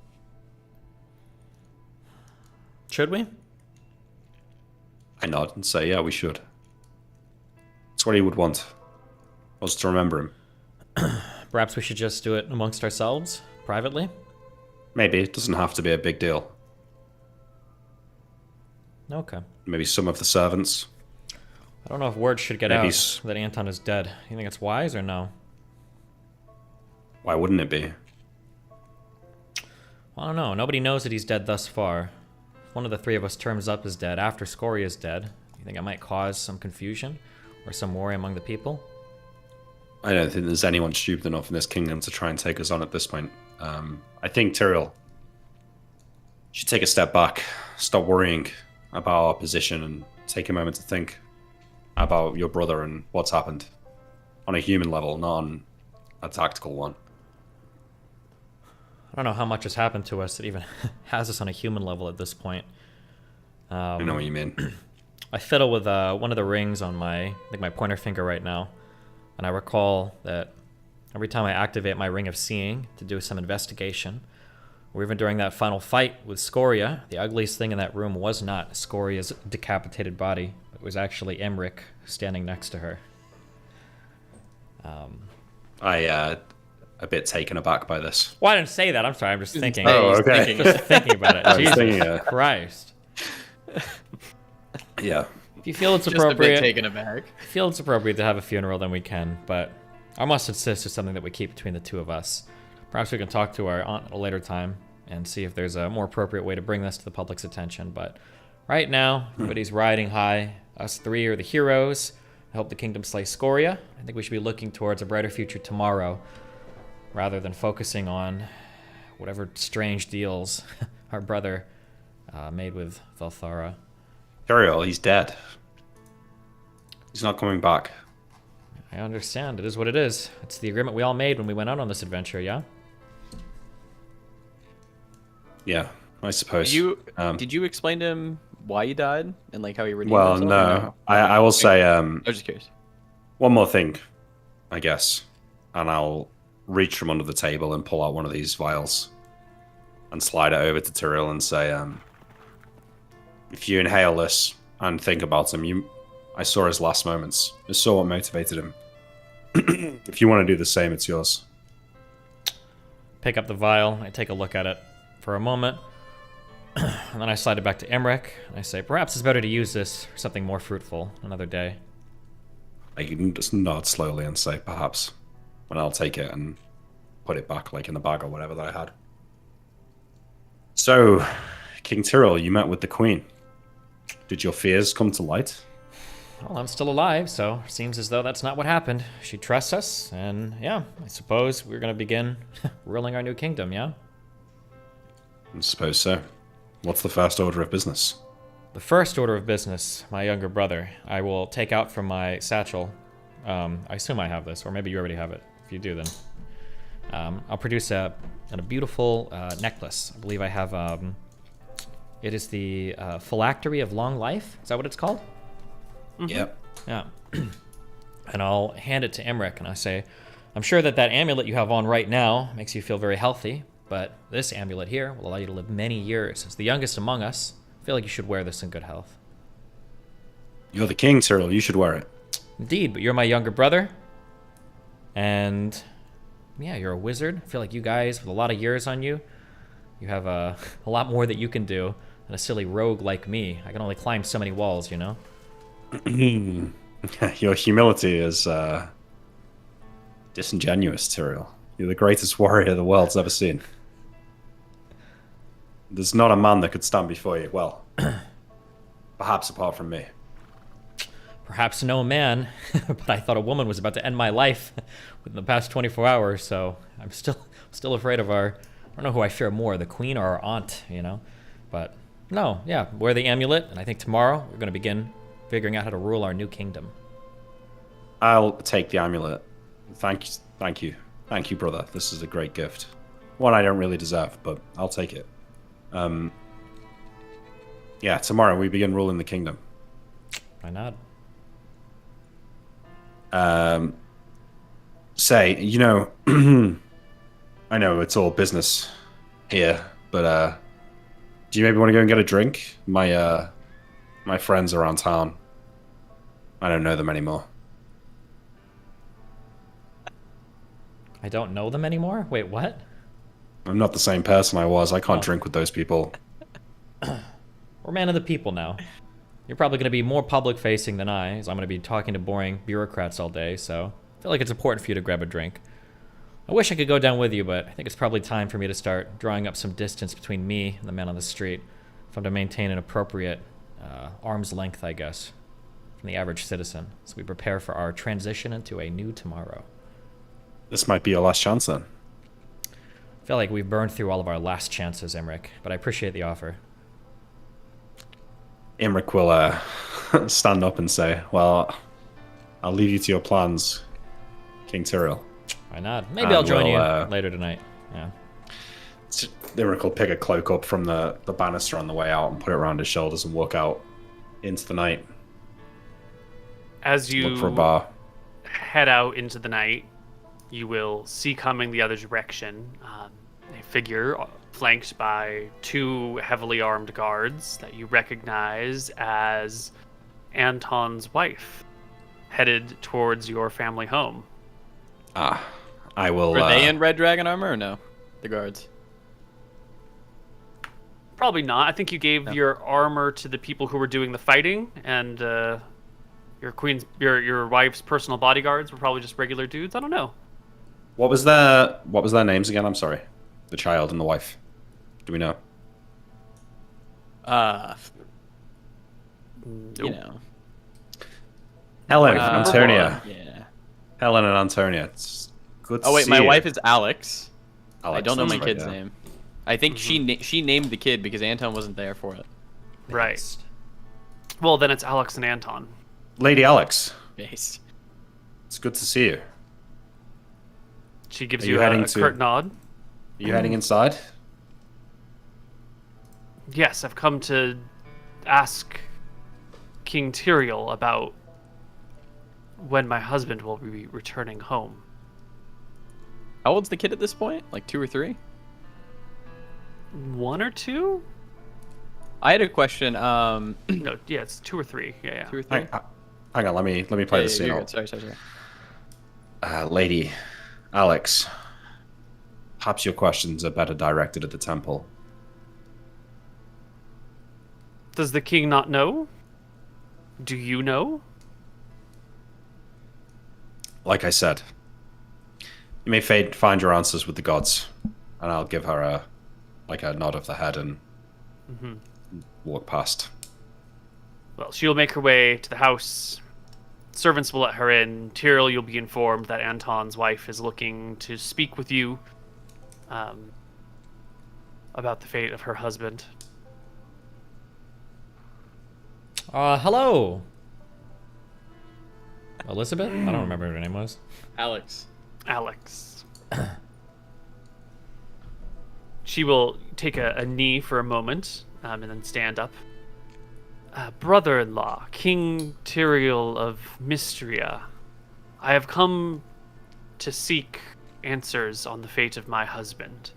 Should we? I nod and say, yeah, we should. That's what he would want, us to remember him. Perhaps we should just do it amongst ourselves, privately? Maybe. It doesn't have to be a big deal. Okay. Maybe some of the servants. I don't know if word should get Maybe out that Anton is dead. You think it's wise or no? Why wouldn't it be? Well, I don't know. Nobody knows that he's dead thus far. If one of the three of us turns up as dead after Scoria is dead, you think it might cause some confusion or some worry among the people? I don't think there's anyone stupid enough in this kingdom to try and take us on at this point. I think Tyrion should take a step back, stop worrying about our position, and take a moment to think about your brother and what's happened on a human level, not on a tactical one. I don't know how much has happened to us that even has us on a human level at this point. I know what you mean. I fiddle with one of the rings on my pointer finger right now, and I recall that every time I activate my Ring of Seeing to do some investigation, or even during that final fight with Scoria, the ugliest thing in that room was not Scoria's decapitated body. It was actually Imric standing next to her. A bit taken aback by this. Well, I didn't say that. I'm sorry. I'm just thinking. Oh, okay. Just thinking about it. Jesus Christ. Yeah. If you feel it's Just a bit appropriate, taken aback. if you feel it's appropriate to have a funeral, then we can. But I must insist it's something that we keep between the two of us. Perhaps we can talk to our aunt at a later time and see if there's a more appropriate way to bring this to the public's attention. But right now, everybody's riding high. Us three are the heroes. I hope the kingdom slays Scoria. I think we should be looking towards a brighter future tomorrow, rather than focusing on whatever strange deals our brother made with Valthara. Tyrion, he's dead. He's not coming back. I understand. It is what it is. It's the agreement we all made when we went out on this adventure, yeah? Yeah, I suppose. Did you explain to him why he died and like how he redeemed Well, himself? no. I will say I was just curious. one more thing, I guess, and I'll reach from under the table and pull out one of these vials and slide it over to Tyrion and say, if you inhale this and think about him, I saw his last moments. I saw what motivated him. If you want to do the same, it's yours. Pick up the vial. I take a look at it for a moment. And then I slide it back to Imric. And I say, perhaps it's better to use this for something more fruitful another day. I can just nod slowly and say, perhaps. And I'll take it and put it back, like in the bag or whatever that I had. So, King Tyrrell, you met with the Queen. Did your fears come to light? Well, I'm still alive, so seems as though that's not what happened. She trusts us, and yeah, I suppose we're gonna begin ruling our new kingdom, yeah? I suppose so. What's the first order of business? The first order of business, my younger brother, I will take out from my satchel. I assume I have this, or maybe you already have it. If you do, then I'll produce a beautiful necklace. I believe I have. It is the phylactery of long life. Is that what it's called? Mm-hmm. Yep. Yeah. And I'll hand it to Emmerich, and I say, I'm sure that amulet you have on right now makes you feel very healthy, but this amulet here will allow you to live many years. As the youngest among us, I feel like you should wear this in good health. You're the king, Cyril. You should wear it. Indeed, but you're my younger brother. And yeah, you're a wizard. I feel like you guys, with a lot of years on you, you have a lot more that you can do than a silly rogue like me. I can only climb so many walls, you know? Your humility is disingenuous, Tyrion. You're the greatest warrior the world's ever seen. There's not a man that could stand before you. Well, perhaps apart from me. Perhaps no man, but I thought a woman was about to end my life within the past 24 hours, so I'm still afraid of I don't know who I fear more, the queen or our aunt, you know? But no, yeah, wear the amulet, and I think tomorrow we're going to begin figuring out how to rule our new kingdom. I'll take the amulet. Thank you, brother. This is a great gift. One I don't really deserve, but I'll take it. Yeah, tomorrow we begin ruling the kingdom. Why not? Say, you know, I know it's all business here, but do you maybe want to go and get a drink? My friends are around town. I don't know them anymore. I don't know them anymore? Wait, what? I'm not the same person I was. I can't drink with those people. We're man of the people now. You're probably going to be more public-facing than I, as I'm going to be talking to boring bureaucrats all day, so I feel like it's important for you to grab a drink. I wish I could go down with you, but I think it's probably time for me to start drawing up some distance between me and the man on the street, if I'm to maintain an appropriate arm's length, I guess, from the average citizen, so we prepare for our transition into a new tomorrow. This might be your last chance, then. I feel like we've burned through all of our last chances, Emmerich, but I appreciate the offer. Imric will stand up and say, well, I'll leave you to your plans, King Tyrrell. Why not? Maybe I'll join you later tonight. Yeah. Imric will pick a cloak up from the banister on the way out and put it around his shoulders and walk out into the night. As you look for a bar. Head out into the night, you will see coming the other direction a figure flanked by two heavily armed guards that you recognize as Anton's wife, headed towards your family home. I will... Were they in Red Dragon armor or no? The guards? Probably not. I think you gave your armor to the people who were doing the fighting, and your wife's personal bodyguards were probably just regular dudes. I don't know. What was their names again? I'm sorry. The child and the wife. Do we know? You know. Helen, Antonia. Yeah. Helen and Antonia. It's good to Oh wait, see my you. wife is Alex. I don't know that's my right, kid's yeah. name. I think she named the kid because Anton wasn't there for it. Right. Well, then it's Alex and Anton. Lady Alex. Based. It's good to see you. She gives Are you you a heading curt nod. Are you heading inside? Yes, I've come to ask King Tyrion about when my husband will be returning home. How old's the kid at this point? Like 2 or 3? 1 or 2? I had a question. No, yeah, it's 2 or 3. Yeah. 2 or 3? Hang on, let me play the scene you're out. good. Sorry. Lady Alex, perhaps your questions are better directed at the temple. Does the king not know? Do you know? like I said, you may find your answers with the gods, and I'll give her a nod of the head and walk past. Well, she'll make her way to the house. Servants will let her in. Tyrion, you'll be informed that Anton's wife is looking to speak with you about the fate of her husband. Hello. Elizabeth? I don't remember what her name was. Alex. She will take a knee for a moment and then stand up. Brother-in-law, King Tyrion of Mystria, I have come to seek answers on the fate of my husband.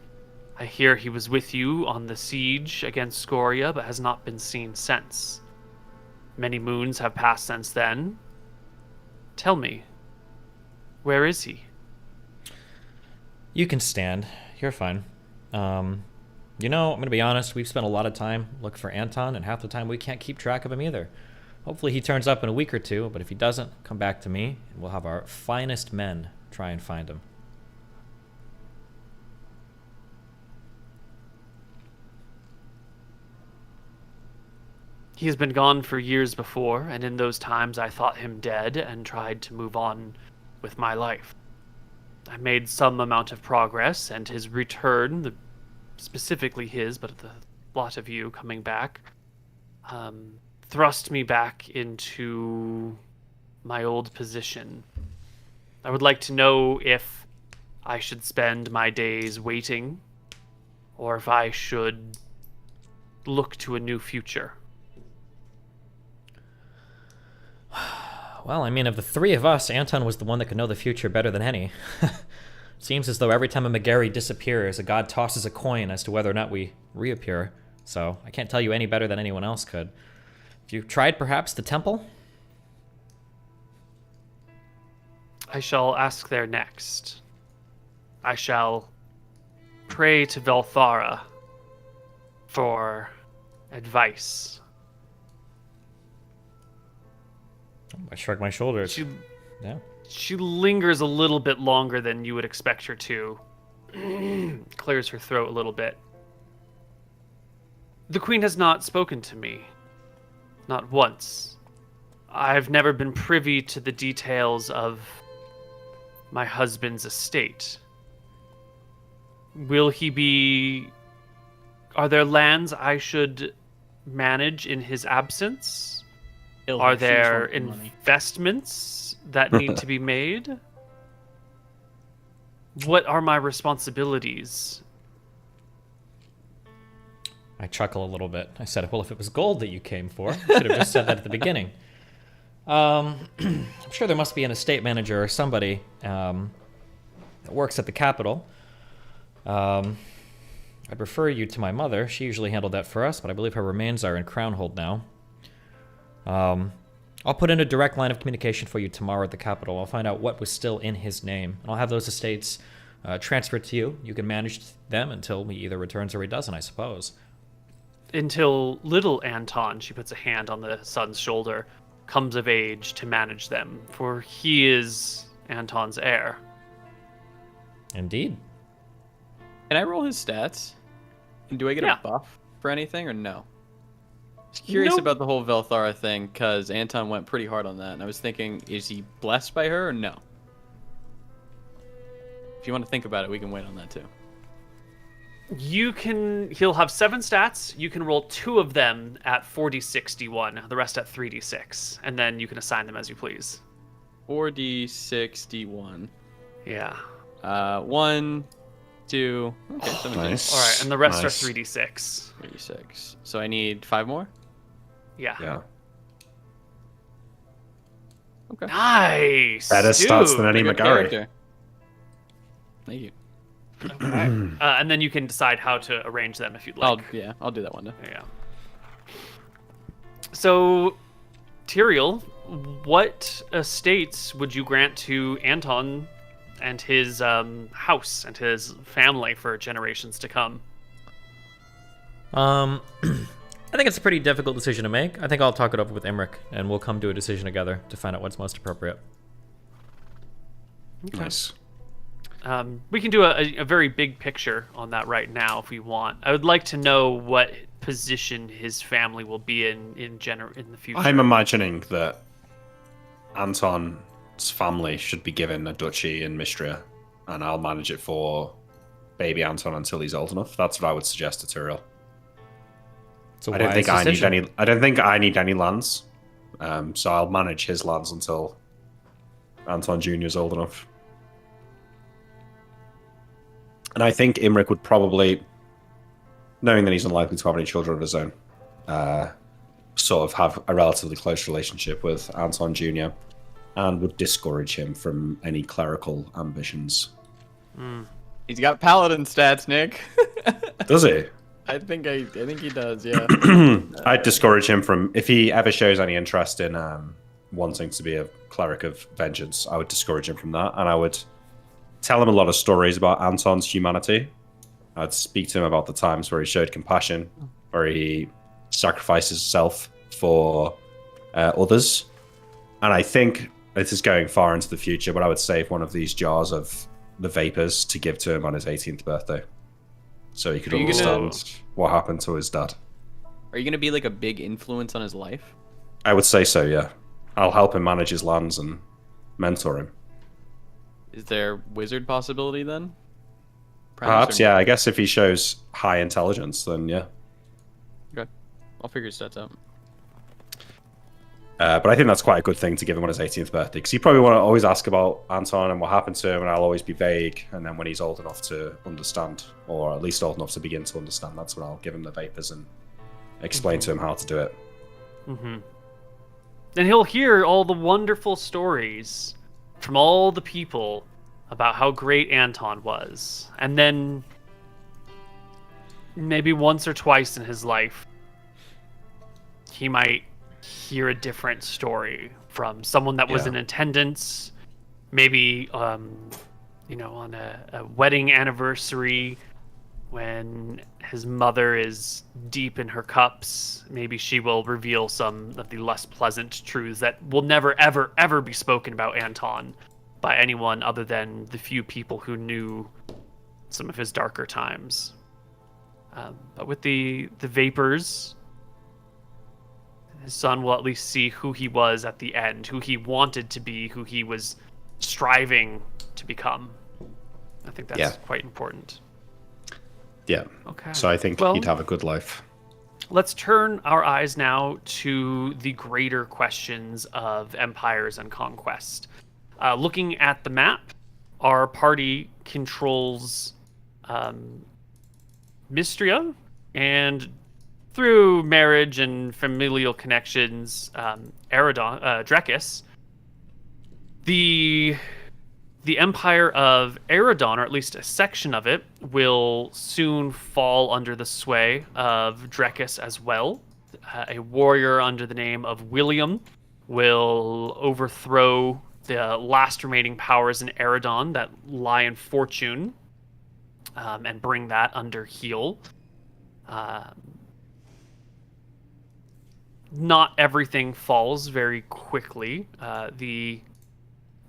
I hear he was with you on the siege against Scoria, but has not been seen since. Many moons have passed since then. Tell me, where is he? You can stand. You're fine. You know, I'm going to be honest, we've spent a lot of time looking for Anton, and half the time we can't keep track of him either. Hopefully he turns up in a week or two, but if he doesn't, come back to me, and we'll have our finest men try and find him. He has been gone for years before, and in those times I thought him dead and tried to move on with my life. I made some amount of progress, and his return, specifically his, but the lot of you coming back, thrust me back into my old position. I would like to know if I should spend my days waiting, or if I should look to a new future. Well, I mean, of the three of us, Anton was the one that could know the future better than any. Seems as though every time a McGarry disappears, a god tosses a coin as to whether or not we reappear. So, I can't tell you any better than anyone else could. Have you tried, perhaps, the temple? I shall ask there next. I shall pray to Velthara for advice. I shrug my shoulders. Yeah. She lingers a little bit longer than you would expect her to. Clears her throat a little bit. The Queen has not spoken to me. Not once. I've never been privy to the details of my husband's estate. Will he be... Are there lands I should manage in his absence? Are there investments that need to be made? What are my responsibilities? I chuckle a little bit. I said, well, if it was gold that you came for, I should have just said that at the beginning. I'm sure there must be an estate manager or somebody that works at the capital. I'd refer you to my mother. She usually handled that for us, but I believe her remains are in Crownhold now. I'll put in a direct line of communication for you tomorrow at the capital. I'll find out what was still in his name, and I'll have those estates transferred to you. You can manage them until he either returns or he doesn't, I suppose. Until little Anton, she puts a hand on the son's shoulder, comes of age to manage them, for he is Anton's heir. Indeed. Can I roll his stats? And do I get a buff for anything or no? I was curious about the whole Velthara thing because Anton went pretty hard on that, and I was thinking, is he blessed by her or no? If you want to think about it, we can wait on that too. He'll have 7 stats. You can roll 2 of them at 4d61, the rest at 3d6, and then you can assign them as you please. 4d61. Yeah. 1, 2. Okay, 17. Nice. All right, and the rest Nice. are 3d6. 36. So I need 5 more? Yeah. Okay. Nice. Better stats than any Good McGarry. character. Thank you. And then you can decide how to arrange them if you'd like. I'll do that one day. Yeah. So, Tyrion, what estates would you grant to Anton and his house and his family for generations to come? I think it's a pretty difficult decision to make. I think I'll talk it over with Imric, and we'll come to a decision together to find out what's most appropriate. Nice. We can do a very big picture on that right now if we want. I would like to know what position his family will be in the future. I'm imagining that Anton's family should be given a duchy in Mistria, and I'll manage it for baby Anton until he's old enough. That's what I would suggest to Tyrion. I don't think I need any lands, so I'll manage his lands until Anton Jr. is old enough. And I think Imrik would probably, knowing that he's unlikely to have any children of his own, sort of have a relatively close relationship with Anton Jr. and would discourage him from any clerical ambitions. He's got paladin stats, Nick. Does he? I think he does. Yeah. I'd discourage him from, if he ever shows any interest in wanting to be a cleric of vengeance, I would discourage him from that, and I would tell him a lot of stories about Anton's humanity. I'd speak to him about the times where he showed compassion, where he sacrifices himself for others. And I think this is going far into the future, but I would save one of these jars of the vapors to give to him on his 18th birthday, so he could understand what happened to his dad. Are you gonna be like a big influence on his life? I would say so, yeah. I'll help him manage his lands and mentor him. Is there wizard possibility then? Perhaps, yeah. I guess if he shows high intelligence, then yeah. Okay, I'll figure his stats out. But I think that's quite a good thing to give him on his 18th birthday, because he probably want to always ask about Anton and what happened to him, and I'll always be vague. And then when he's old enough to understand, or at least old enough to begin to understand, that's when I'll give him the vapors and explain to him how to do it. And he'll hear all the wonderful stories from all the people about how great Anton was. And then maybe once or twice in his life, he might hear a different story from someone that was in attendance, maybe on a wedding anniversary when his mother is deep in her cups. Maybe she will reveal some of the less pleasant truths that will never ever ever be spoken about Anton by anyone other than the few people who knew some of his darker times. But with the vapors, his son will at least see who he was at the end, who he wanted to be, who he was striving to become. I think that's quite important. Yeah. Okay. So I think he'd have a good life. Let's turn our eyes now to the greater questions of empires and conquest. Looking at the map, our party controls Mistria, and through marriage and familial connections, Drekis. The Empire of Eridon, or at least a section of it, will soon fall under the sway of Drekis as well. A warrior under the name of William will overthrow the last remaining powers in Eridon that lie in Fortune, and bring that under heel. Not everything falls very quickly.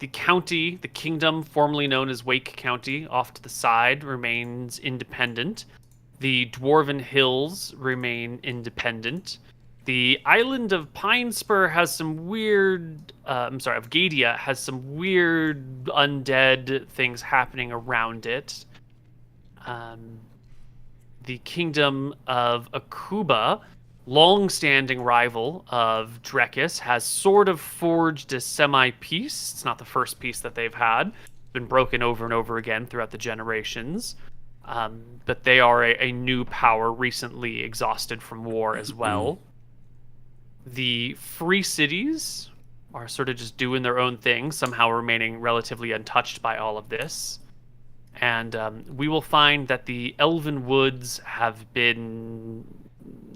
The county, the kingdom formerly known as Wake County, off to the side, remains independent. The Dwarven Hills remain independent. The island of Pinespur has some weird... of Gadia has some weird undead things happening around it. The kingdom of Akuba, long-standing rival of Drekis, has sort of forged a semi-peace. It's not the first peace that they've had. It's been broken over and over again throughout the generations. But they are a new power, recently exhausted from war as well. The free cities are sort of just doing their own thing, somehow remaining relatively untouched by all of this. And we will find that the Elven Woods have been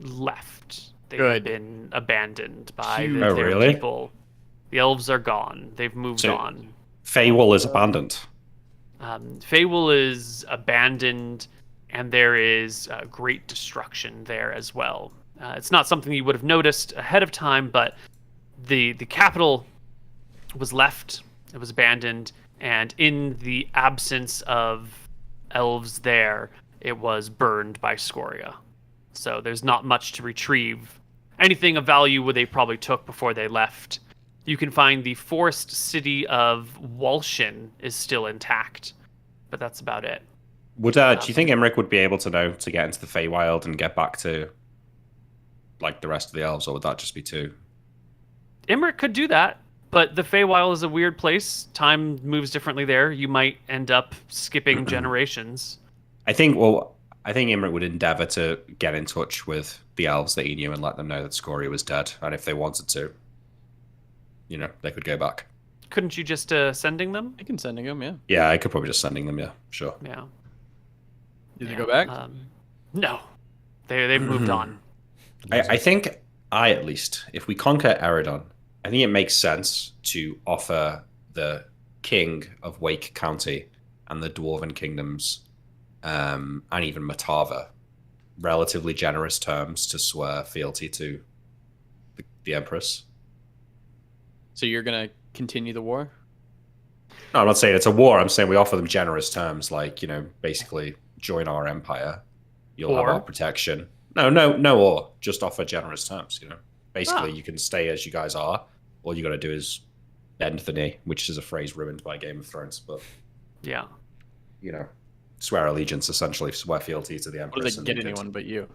left. They've been abandoned by their people. The elves are gone. They've moved on. Feywild is abandoned. Feywild is abandoned, and there is great destruction there as well. It's not something you would have noticed ahead of time, but the capital was left. It was abandoned, and in the absence of elves there, it was burned by Scoria. So there's not much to retrieve. Anything of value they probably took before they left. You can find the forest city of Walshin is still intact, but that's about it. Would do you think Imric would be able to know to get into the Feywild and get back to like the rest of the elves, or would that just be too? Imric could do that, but the Feywild is a weird place. Time moves differently there. You might end up skipping generations. I think Imric would endeavor to get in touch with the elves that he knew and let them know that Scoria was dead, and if they wanted to, they could go back. Couldn't you just sending them? I can sending them, yeah. Yeah, I could probably just sending them. Yeah, sure. Yeah. Did they go back? No, they've moved on. I think at least, if we conquer Eridon, I think it makes sense to offer the king of Wake County and the Dwarven kingdoms, and even Matava, relatively generous terms to swear fealty to the Empress. So you're gonna continue the war? No, I'm not saying it's a war. I'm saying we offer them generous terms, like, basically join our empire. You'll have our protection. No, or just offer generous terms, Basically, you can stay as you guys are. All you got to do is bend the knee, which is a phrase ruined by Game of Thrones, but yeah, swear allegiance, essentially, swear fealty to the Empress. What does it get anyone but you?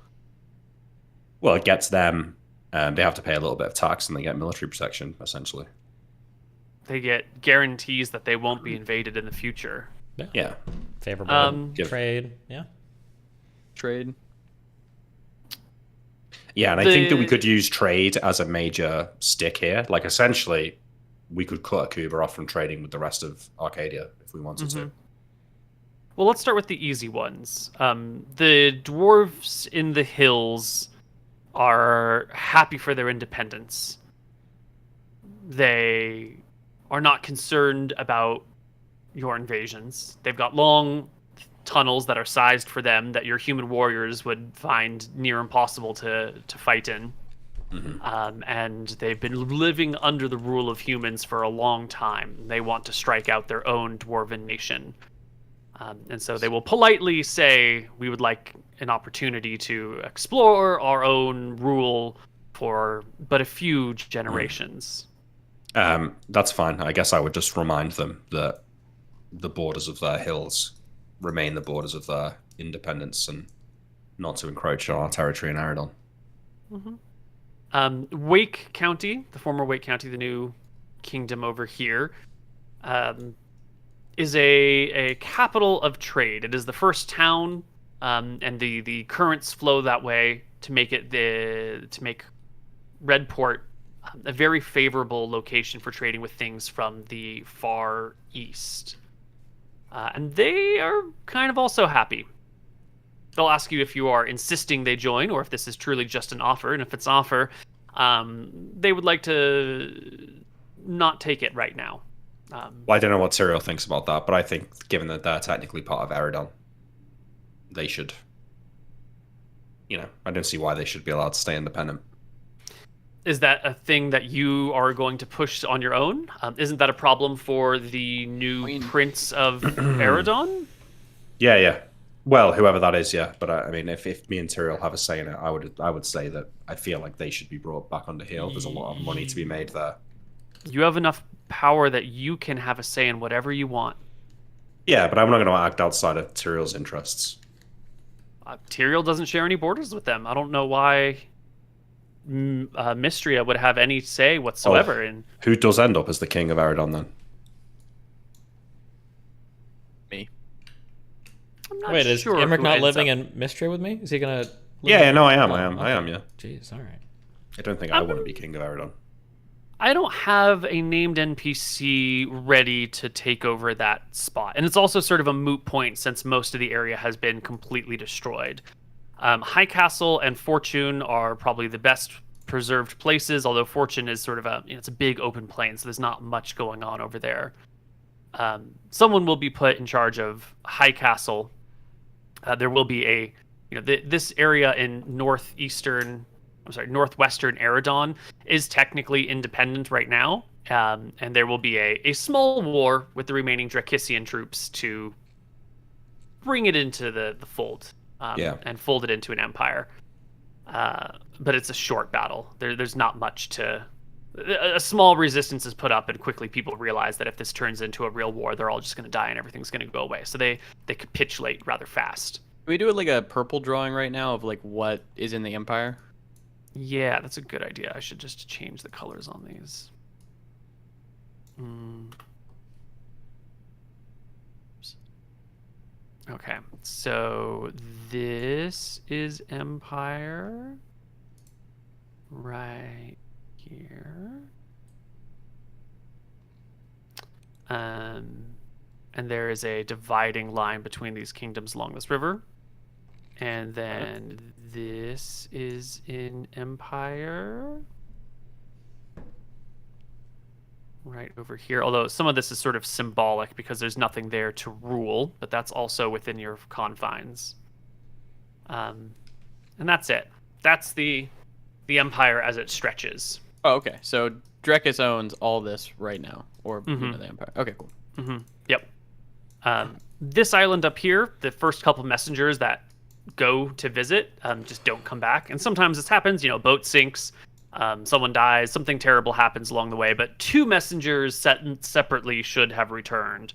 Well, it gets them. They have to pay a little bit of tax, and they get military protection, essentially. They get guarantees that they won't be invaded in the future. Yeah. Favorable trade. Yeah. Trade. Yeah, and I think that we could use trade as a major stick here. Like, essentially, we could cut Akuba off from trading with the rest of Arcadia if we wanted to. Well, let's start with the easy ones. The dwarves in the hills are happy for their independence. They are not concerned about your invasions. They've got long tunnels that are sized for them that your human warriors would find near impossible to fight in. And they've been living under the rule of humans for a long time. They want to strike out their own dwarven nation. And so they will politely say, we would like an opportunity to explore our own rule for but a few generations. That's fine. I guess I would just remind them that the borders of their hills remain the borders of their independence and not to encroach on our territory in Eridon. Wake County, the former Wake County, the new kingdom over here, is a capital of trade. It is the first town, and the currents flow that way to make Redport a very favorable location for trading with things from the far east. And they are kind of also happy. They'll ask you if you are insisting they join or if this is truly just an offer. And if it's an offer, they would like to not take it right now. Well, I don't know what Tyrion thinks about that, but I think given that they're technically part of Eridon, they should, I don't see why they should be allowed to stay independent. Is that a thing that you are going to push on your own? Isn't that a problem for the new Prince of Eridon? Yeah. Well, whoever that is, yeah. But I mean, if me and Tyrion have a say in it, I would say that I feel like they should be brought back under heel. There's a lot of money to be made there. You have enough power that you can have a say in whatever you want. Yeah, but I'm not going to act outside of Tyrion's interests. Tyrion doesn't share any borders with them. I don't know why Mystria would have any say whatsoever. In who does end up as the king of Eridon then? Me. I'm not Wait, is sure Imric who not ends living up. in Mystery with me? Is he gonna? Yeah, no, I am. Okay. Yeah. Jeez, all right. I don't think I want to be king of Eridon. I don't have a named NPC ready to take over that spot. And it's also sort of a moot point since most of the area has been completely destroyed. High Castle and Fortune are probably the best preserved places, although Fortune is sort of it's a big open plain, so there's not much going on over there. Someone will be put in charge of High Castle. There will be this area in northwestern Eridon is technically independent right now, and there will be a small war with the remaining Dracissian troops to bring it into the fold, and fold it into an empire. But it's a short battle. There's not much to... A small resistance is put up, and quickly people realize that if this turns into a real war, they're all just going to die and everything's going to go away. So they capitulate rather fast. Can we do it like a purple drawing right now of like what is in the empire? Yeah, that's a good idea. I should just change the colors on these. Okay, so this is Empire right here. And there is a dividing line between these kingdoms along this river. And then this is in Empire right over here. Although some of this is sort of symbolic because there's nothing there to rule, but that's also within your confines. And that's it. That's the Empire as it stretches. Oh, okay. So Drekis owns all this right now, or the Empire. Okay, cool. Yep. This island up here, the first couple messengers that go to visit just don't come back, and sometimes this happens. Boat sinks, someone dies, something terrible happens along the way. But 2 messengers separately should have returned,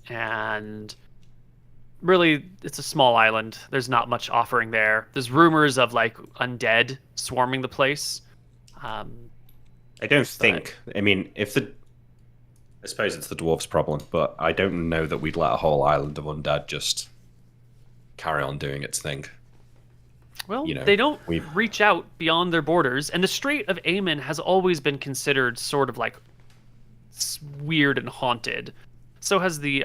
and really, it's a small island. There's not much offering there. There's rumors of like undead swarming the place. I don't think. I mean, I suppose it's the dwarves' problem, but I don't know that we'd let a whole island of undead just carry on doing its thing. Well, they don't reach out beyond their borders, and the Strait of Aemon has always been considered sort of like weird and haunted. So has this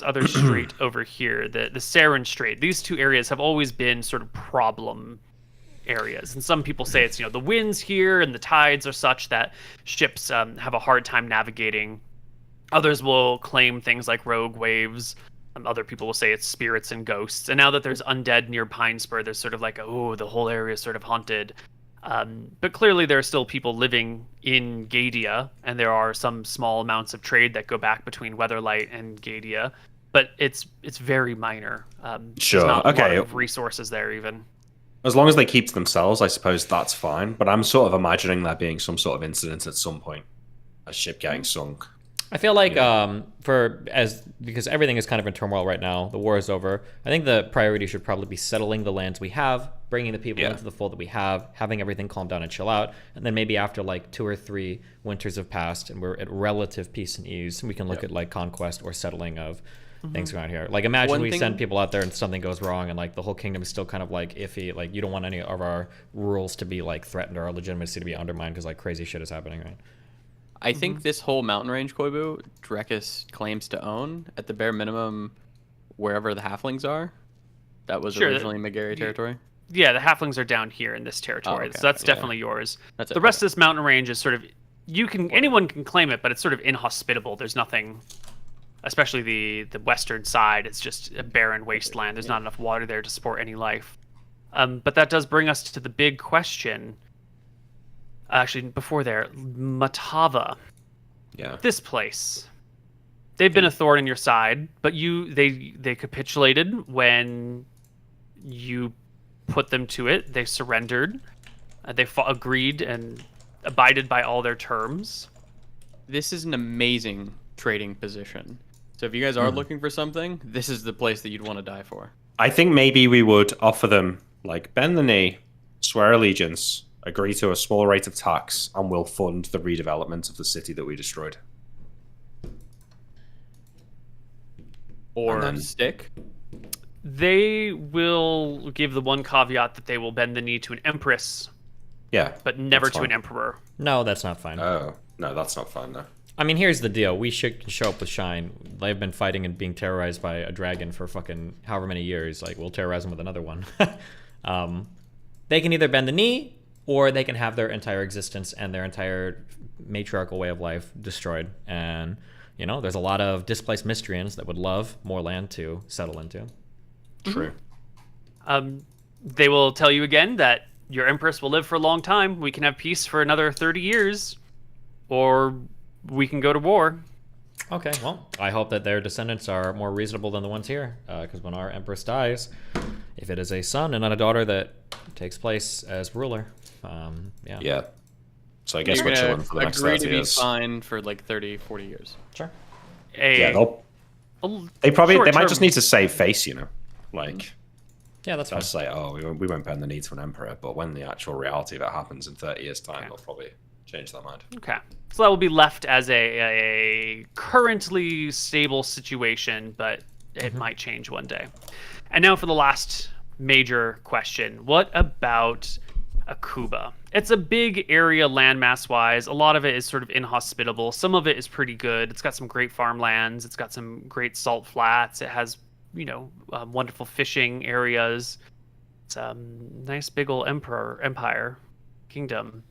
other strait over here, the Saren Strait. These 2 areas have always been sort of problem areas, and some people say it's the winds here and the tides are such that ships have a hard time navigating. Others will claim things like rogue waves. Other people will say it's spirits and ghosts. And now that there's undead near Pine Spur, there's sort of like the whole area is sort of haunted. But clearly there are still people living in Gadia, and there are some small amounts of trade that go back between Weatherlight and Gadia, but it's very minor. Sure. There's not a lot Okay. of resources there even. As long as they keep to themselves, I suppose that's fine. But I'm sort of imagining there being some sort of incident at some point, a ship getting sunk. I feel like because everything is kind of in turmoil right now, the war is over. I think the priority should probably be settling the lands we have, bringing the people into the fold that we have, having everything calm down and chill out, and then maybe after like 2 or 3 winters have passed and we're at relative peace and ease, we can look at like conquest or settling of things going on here. Like imagine we send people out there and something goes wrong and like the whole kingdom is still kind of like iffy. Like you don't want any of our rules to be like threatened or our legitimacy to be undermined because like crazy shit is happening, right? I think this whole mountain range, Koibu, Drekis claims to own at the bare minimum wherever the halflings are. That was originally Megari territory. Yeah, the halflings are down here in this territory, okay. So that's definitely yours. That's the rest of this mountain range is sort of anyone can claim it, but it's sort of inhospitable. There's nothing, especially the western side. It's just a barren wasteland. There's not enough water there to support any life. But that does bring us to the big question. Actually, before there, Matava. Yeah. This place. They've been a thorn in your side, but they capitulated when you put them to it. They surrendered. They agreed and abided by all their terms. This is an amazing trading position. So if you guys are looking for something, this is the place that you'd want to die for. I think maybe we would offer them, like, bend the knee, swear allegiance, agree to a small rate of tax, and we'll fund the redevelopment of the city that we destroyed. Or stick. They will give the one caveat that they will bend the knee to an empress, but never to an emperor. No, that's not fine. Oh, no, that's not fine, though. I mean, here's the deal. We should show up with Shine. They've been fighting and being terrorized by a dragon for fucking however many years. Like, we'll terrorize them with another one. They can either bend the knee, or they can have their entire existence and their entire matriarchal way of life destroyed. And, you know, there's a lot of displaced Mystrians that would love more land to settle into. True. They will tell you again that your empress will live for a long time. We can have peace for another 30 years, or we can go to war. Okay, well, I hope that their descendants are more reasonable than the ones here, because when our empress dies, if it is a son and not a daughter that takes place as ruler, yeah. Yeah. So I guess You're we're gonna chilling for the next agree 30 to be years. fine for like 30, 40 years. Sure. Yeah, A they might short-term- just need to save face, you know, like Yeah, that's fine. they'll say, oh, we won't bend the knee to an emperor, but when the actual reality of it happens in 30 years' time, they'll probably change their mind. Okay. So that will be left as a currently stable situation, but it might change one day. And now for the last major question. What about Akuba? It's a big area landmass-wise. A lot of it is sort of inhospitable. Some of it is pretty good. It's got some great farmlands. It's got some great salt flats. It has, wonderful fishing areas. It's a nice big old empire, kingdom.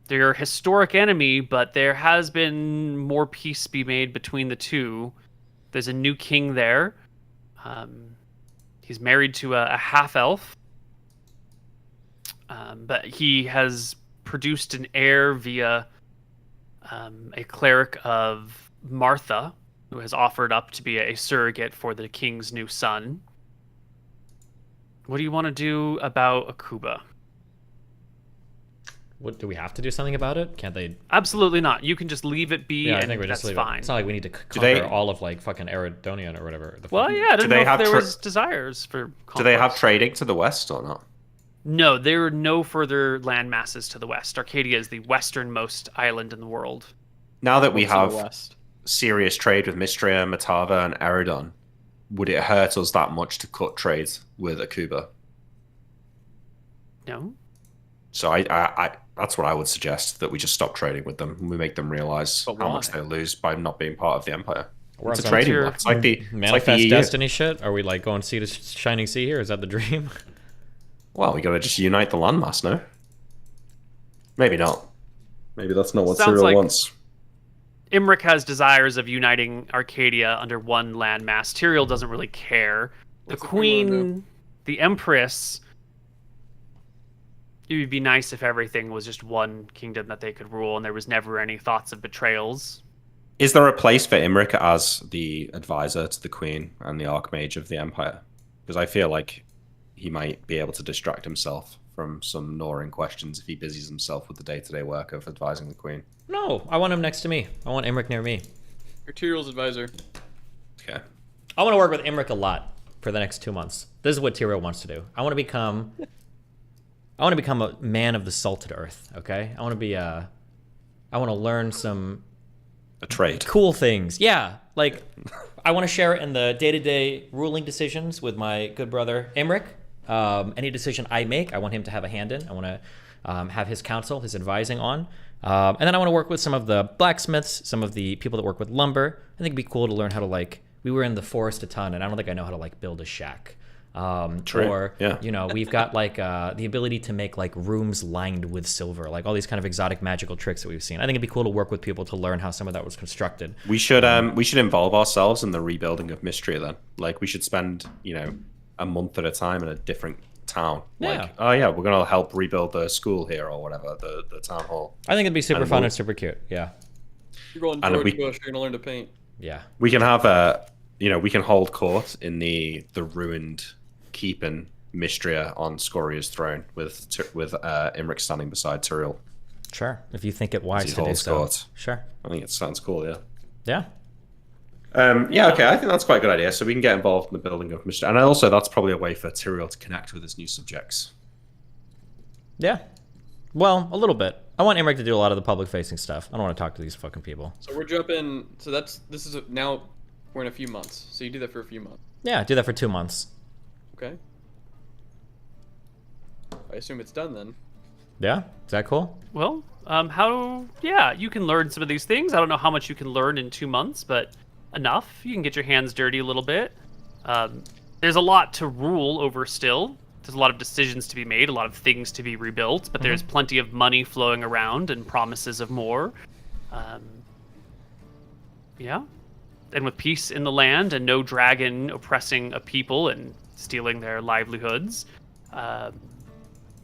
They're your historic enemy, but there has been more peace be made between the two. There's a new king there. He's married to a half-elf. But he has produced an heir via a cleric of Martha, who has offered up to be a surrogate for the king's new son. What do you want to do about Akuba? What, do we have to do something about it? Can't they? Absolutely not. You can just leave it be, Yeah, I and think we that's just leave fine. it. It's not like we need to they- conquer all of like fucking Eridonian or whatever. Well, yeah, I don't know they if have there was desires for Do they have conquest. trading to the west or not? No, there are no further land masses to the west. Arcadia is the westernmost island in the world. Now that we What's in the have West? serious trade with Mistria, Matava, and Eridon, would it hurt us that much to cut trades with Akuba? No? So I that's what I would suggest, that we just stop trading with them and we make them realize But how much why? they lose by not being part of the Empire. We're It's a on some trading tier- block. It's like the Manifest EU. Destiny shit? Are we like going sea to shining sea here? Is that the dream? Well, we gotta just unite the landmass, no? Maybe not. Maybe that's not what Sounds Cyril like- wants. Imric has desires of uniting Arcadia under one landmass. Tyrion doesn't really care. What's The the queen wanna queen, the empress, it would be nice if everything was just one kingdom that they could rule and there was never any thoughts of betrayals. Is there a place for Imric as the advisor to the Queen and the Archmage of the Empire? Because I feel like he might be able to distract himself from some gnawing questions if he busies himself with the day-to-day work of advising the Queen. No, I want him next to me. I want Imric near me. Your Tyrell's advisor. Okay. I want to work with Imric a lot for the next 2 months. This is what Tyrion wants to do. I want to become a man of the salted earth. Okay, I want to learn some A trade. cool things. Yeah, like I want to share in the day-to-day ruling decisions with my good brother Imric. Any decision I make, I want him to have a hand in. I want to have his counsel, his advising on. And then I want to work with some of the blacksmiths, some of the people that work with lumber. I think it'd be cool to learn how to we were in the forest a ton, and I don't think I know how to build a shack. True. Or, Yeah. we've got the ability to make rooms lined with silver, all these kind of exotic magical tricks that we've seen. I think it'd be cool to work with people to learn how some of that was constructed. We should involve ourselves in the rebuilding of Mystria then. We should spend, a month at a time in a different town. Yeah. We're gonna help rebuild the school here or whatever, the town hall. I think it'd be super And fun we'll- and super cute. Yeah. You're going And George we- Bush. You're gonna learn to paint. Yeah. We can have we can hold court in the ruined keep in Mystria on Scoria's throne with Imric standing beside Tyrion. Sure. If you think it wise He to do holds so. court. Sure. I think it sounds cool, yeah. Yeah. Okay, I think that's quite a good idea. So we can get involved in the building of Mystria. And also, that's probably a way for Tyrion to connect with his new subjects. Yeah. Well, a little bit. I want Imric to do a lot of the public-facing stuff. I don't want to talk to these fucking people. So we're jumping. So now we're in a few months. So you do that for a few months. Yeah, do that for 2 months. Okay. I assume it's done then. Yeah? Is that cool? Well, you can learn some of these things. I don't know how much you can learn in 2 months, but enough. You can get your hands dirty a little bit. There's a lot to rule over still. There's a lot of decisions to be made, a lot of things to be rebuilt, but there's plenty of money flowing around and promises of more. Yeah. And with peace in the land and no dragon oppressing a people and stealing their livelihoods,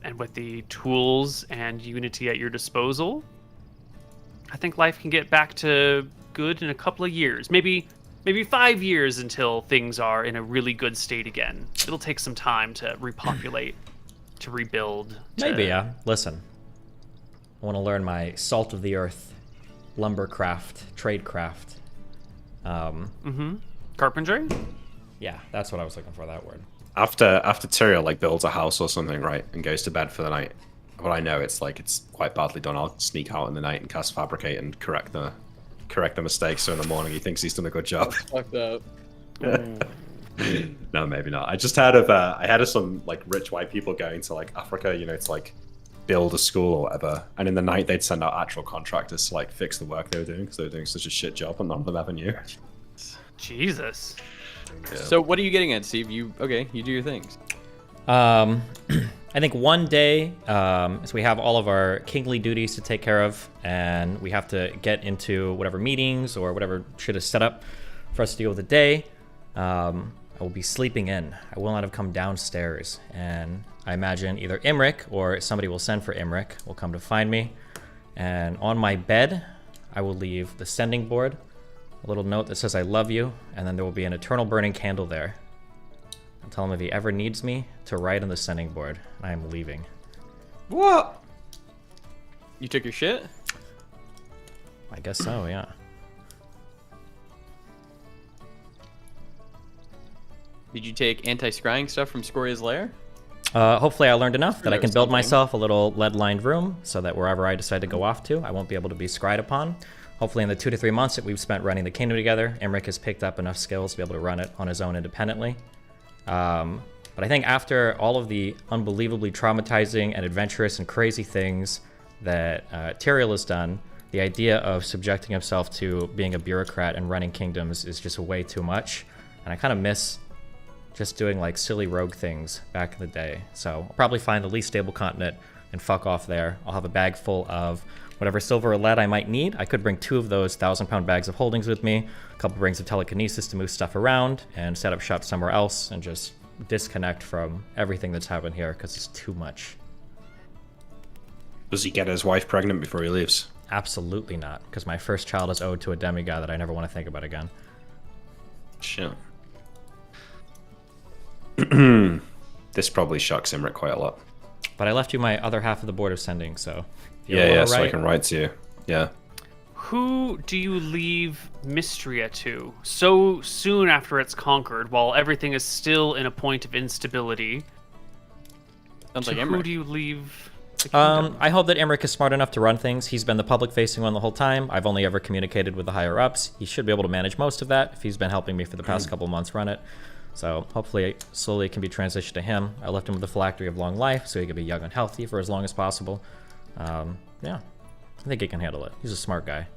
and with the tools and unity at your disposal, I think life can get back to good in a couple of years. Maybe 5 years until things are in a really good state again. It'll take some time to repopulate, to rebuild. Maybe, yeah. Listen, I want to learn my salt of the earth, lumbercraft, tradecraft. Carpentry? Yeah, that's what I was looking for, that word. After Tyrion like builds a house or something, right, and goes to bed for the night, what I know it's quite badly done. I'll sneak out in the night and cast fabricate and correct the mistakes. So in the morning he thinks he's done a good job. Fucked up. No, maybe not. I just heard of some like rich white people going to like Africa, to like build a school or whatever, and in the night they'd send out actual contractors to like fix the work they were doing because they were doing such a shit job and none of them ever knew. Jesus. Yeah. So what are you getting at, Steve? You do your things. I think one day, as we have all of our kingly duties to take care of, and we have to get into whatever meetings or whatever shit is set up for us to deal with the day, I will be sleeping in. I will not have come downstairs, and I imagine either Imric or somebody will send for Imric will come to find me, and on my bed, I will leave the sending board, a little note that says I love you, and then there will be an eternal burning candle there. I'll tell him if he ever needs me to write on the sending board, and I am leaving. What? You took your shit? I guess so, yeah. Did you take anti-scrying stuff from Scoria's lair? Hopefully I learned enough that I There can was build something. myself a little lead-lined room so that wherever I decide to go off to, I won't be able to be scryed upon. Hopefully in the 2 to 3 months that we've spent running the kingdom together, Imric has picked up enough skills to be able to run it on his own independently. But I think after all of the unbelievably traumatizing and adventurous and crazy things that Tyrion has done, the idea of subjecting himself to being a bureaucrat and running kingdoms is just way too much. And I kind of miss just doing like silly rogue things back in the day. So I'll probably find the least stable continent and fuck off there. I'll have a bag full of whatever silver or lead I might need. I could bring 2 of those 1,000-pound bags of holdings with me, a couple rings of telekinesis to move stuff around, and set up shop somewhere else and just disconnect from everything that's happened here because it's too much. Does he get his wife pregnant before he leaves? Absolutely not, because my first child is owed to a demigod that I never want to think about again. Shit. This probably shocks Imric quite a lot. But I left you my other half of the board of sending, so... if you Yeah, wanna so I write- can write to you. Yeah. Who do you leave Mystria to so soon after it's conquered, while everything is still in a point of instability? Sounds To like who Emmerich. do you leave the kingdom? I hope that Imric is smart enough to run things. He's been the public-facing one the whole time. I've only ever communicated with the higher-ups. He should be able to manage most of that if he's been helping me for the past couple months run it. So hopefully, slowly it can be transitioned to him. I left him with the phylactery of long life, so he can be young and healthy for as long as possible. Yeah, I think he can handle it. He's a smart guy.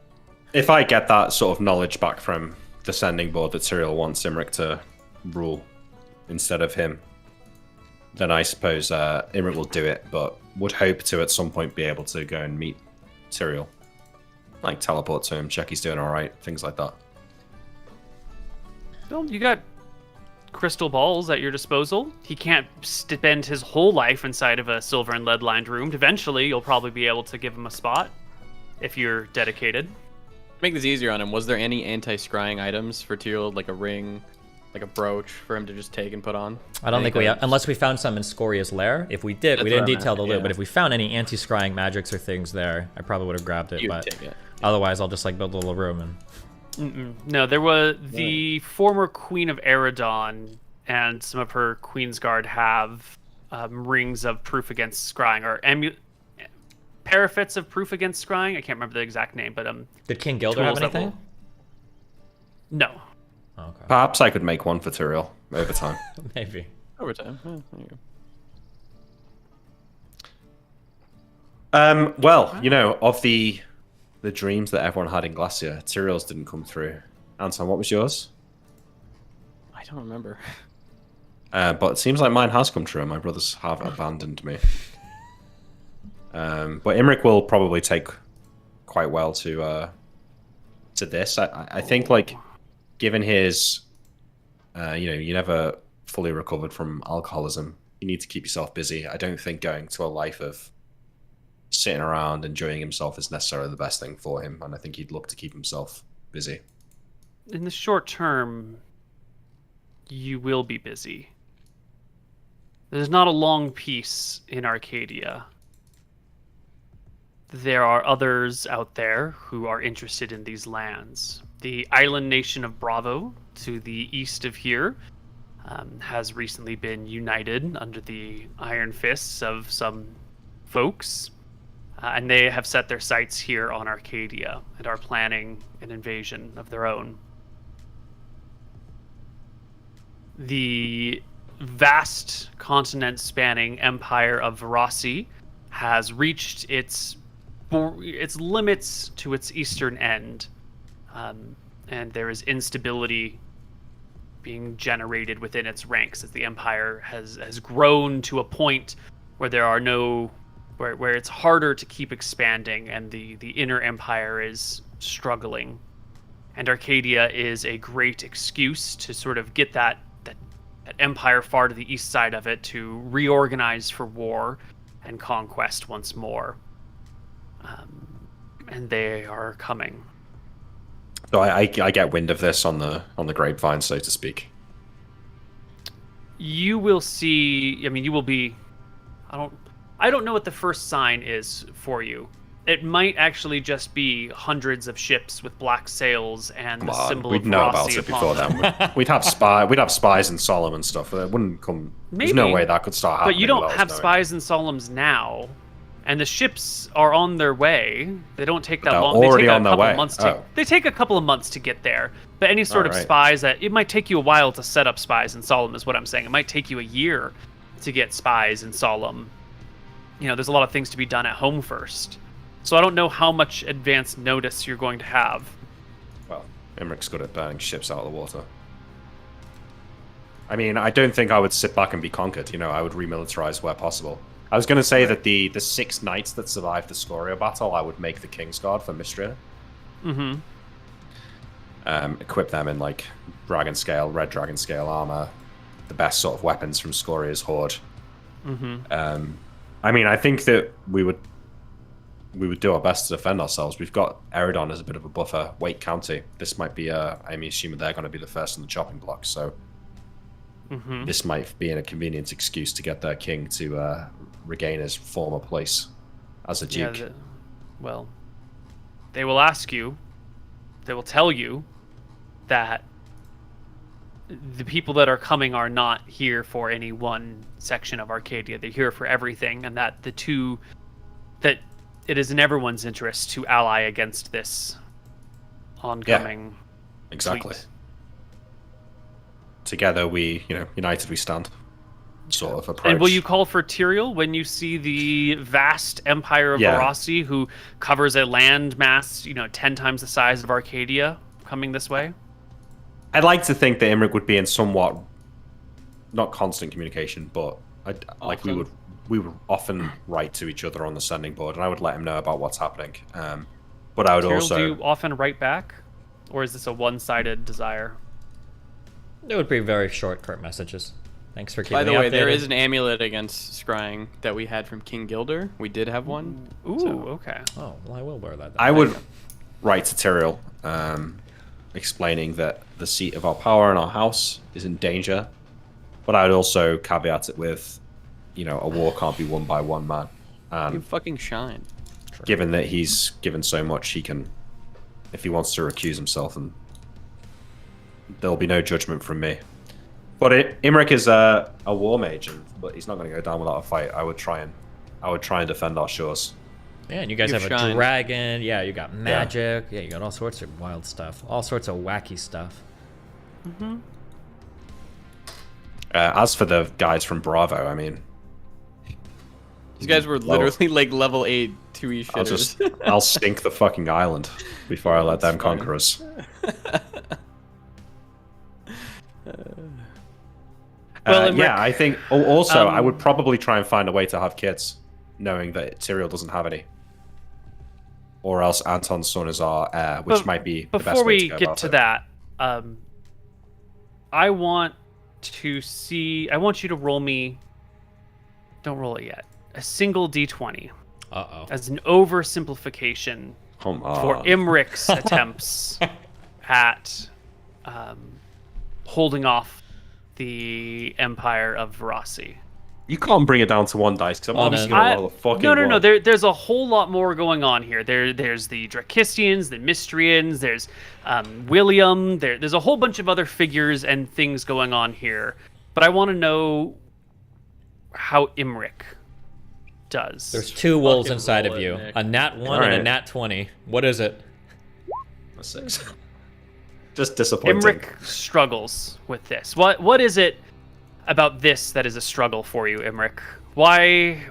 If I get that sort of knowledge back from the sending board that Cyril wants Imric to rule instead of him, then I suppose Imric will do it, but would hope to at some point be able to go and meet Cyril. Like teleport to him, check he's doing alright, things like that. Well, you got crystal balls at your disposal. He can't spend his whole life inside of a silver and lead lined room. Eventually, you'll probably be able to give him a spot if you're dedicated. Make this easier on him. Was there any anti-scrying items for Tyrion, like a ring, like a brooch for him to just take and put on? I don't think we have, unless we found some in Scoria's lair. If we did, we That's didn't what I detail the meant, loot, yeah. but if we found any anti-scrying magics or things there, I probably would have grabbed it. You'd But take it. otherwise, I'll just like build a little room and... No, there was the former Queen of Eridon and some of her Queen's Guard have rings of proof against scrying, or paraffits of proof against scrying. I can't remember the exact name, but Did King Gilder have tools that anything? no. Oh, okay. Perhaps I could make one for Cyril over time. Maybe. Over time. Oh, there you go. Well, of the dreams that everyone had in Glacier, Cyril's didn't come through. Anton, what was yours? I don't remember. But it seems like mine has come true, and my brothers have abandoned me. But Imric will probably take quite well to this. I think, like, given his, you never fully recovered from alcoholism You need to keep yourself busy. I don't think going to a life of sitting around enjoying himself is necessarily the best thing for him, and I think he'd look to keep himself busy. In the short term, you will be busy. There's not a long peace in Arcadia. There are others out there who are interested in these lands. The island nation of Bravo, to the east of here, has recently been united under the iron fists of some folks, and they have set their sights here on Arcadia and are planning an invasion of their own. The vast continent-spanning empire of Varasi has reached its limits to its eastern end, and there is instability being generated within its ranks as the empire has grown to a point where there are where it's harder to keep expanding, and the inner empire is struggling. And Arcadia is a great excuse to sort of get that empire far to the east side of it to reorganize for war and conquest once more. And they are coming. So I get wind of this on the grapevine, so to speak. You will see. I mean, you will be. I don't know what the first sign is for you. It might actually just be hundreds of ships with black sails and the symbol we'd of know Rossi about it upon before them. then. We'd have spies in Solemn and stuff. It wouldn't come. There's no Maybe, way that could start happening. But you don't without us have knowing. spies in Solemn's now, and the ships are on their way. They don't take that They're long. already They take on a their couple way. of months to. Oh. They take a couple of months to get there. But any sort of Alright. spies that it might take you a while to set up spies in Solemn is what I'm saying. It might take you a year to get spies in Solemn. You know, there's a lot of things to be done at home first. So I don't know how much advance notice you're going to have. Well, Imric's good at burning ships out of the water. I mean, I don't think I would sit back and be conquered. You know, I would remilitarize where possible. I was going to say that the 6 knights that survived the Scoria battle, I would make the Kingsguard for Mystria. Mm-hmm. Equip them in, like, red dragon scale armor. The best sort of weapons from Scoria's horde. Mm-hmm. I mean, I think that we would do our best to defend ourselves. We've got Eridon as a bit of a buffer. Wake County. This might be I'm assuming they're going to be the first on the chopping block, so this might be a convenient excuse to get their king to regain his former place as a duke. Yeah, well, they will ask you, they will tell you that the people that are coming are not here for any one section of Arcadia. They're here for everything, and that that it is in everyone's interest to ally against this oncoming. Yeah, exactly. fleet. Together united we stand. Sort of approach. And will you call for Tyrion when you see the vast empire of Varasi, who covers a land mass, 10 times the size of Arcadia, coming this way? I'd like to think that Imric would be in somewhat, not constant communication, but we would often write to each other on the sending board, and I would let him know about what's happening. But I would Tyrion, also. do you often write back, or is this a one-sided desire? It would be very short, curt messages. Thanks for keeping By the me way, updated. there is an amulet against scrying that we had from King Gilder. We did have one. Ooh, okay. Oh, well, I will wear that. Then. I would write to Tyrion, explaining that the seat of our power in our house is in danger, but I would also caveat it with, a war can't be won by one man. You fucking shine. Given that he's given so much, he can, if he wants to recuse himself, and there'll be no judgment from me. But Imric is a war mage, but he's not going to go down without a fight. I would try and defend our shores. Yeah, and you guys You've have a shined. dragon. Yeah, you got magic. Yeah, you got all sorts of wild stuff. All sorts of wacky stuff. As for the guys from Bravo, I mean, These guys were literally like level 8 2E shitters. I'll stink the fucking island before I let them That's fine. conquer us. Well, Yeah, I think. Also, I would Um, probably try and find a way to have kids, knowing that Tyrion doesn't have any, or else Anton's son is our heir, which But might be the best Before way we to go get about to it. that, I want to see. I want you to roll me Don't roll it yet. A single d20 Uh-oh. as an oversimplification Come for on. Imric's attempts at holding off the Empire of Verasi. You can't bring it down to one dice, because I'm Oh, obviously no. going to roll a fucking No. one. There's a whole lot more going on here. There's the Drakistians, the Mystrians. There's William. There's a whole bunch of other figures and things going on here. But I want to know how Imric does. There's 2 wolves fucking inside roll of it, you. Nick. A nat 1 and a Alright. nat 20. What is it? A 6. Just disappointing. Imric struggles with this. What is it about this that is a struggle for you, Imric? Why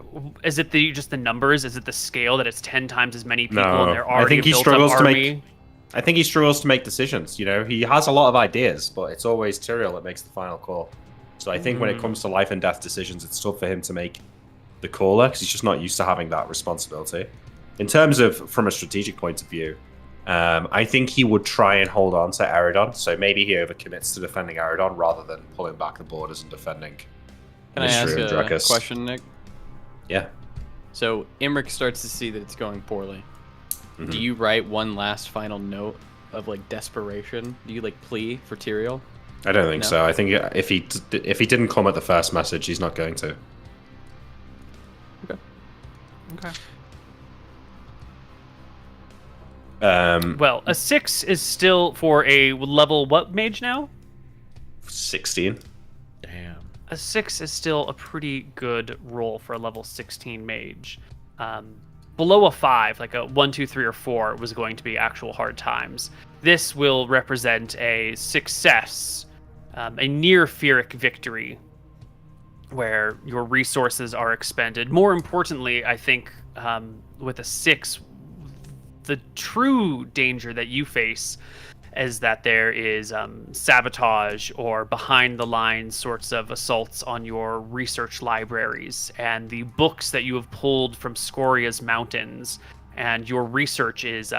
is it just the numbers? Is it the scale that it's 10 times as many people No, and they're I already think he a built-up struggles to army? make. I think he struggles to make decisions. You know, he has a lot of ideas, but it's always Tyrion that makes the final call. So I think when it comes to life and death decisions, it's tough for him to make the caller because he's just not used to having that responsibility. In terms of from a strategic point of view, I think he would try and hold on to Eridon. So maybe he overcommits to defending Eridon rather than pulling back the borders and defending. Can I ask Mystery and a Drakus. question, Nick? Yeah. So Imric starts to see that it's going poorly. Mhm. Do you write one last final note of like desperation? Do you like plea for Tyrion? I don't think No. so. I think if he didn't come at the first message, he's not going to. Okay. Um, Well, a 6 is still for a level what mage now? 16. Damn. A 6 is still a pretty good roll for a level 16 mage. Below a 5, like a 1, 2, 3, or 4, was going to be actual hard times. This will represent a success, a near Pyrrhic victory, where your resources are expended. More importantly, I think with a 6, the true danger that you face is that there is sabotage or behind the lines sorts of assaults on your research libraries and the books that you have pulled from Scoria's mountains, and your research is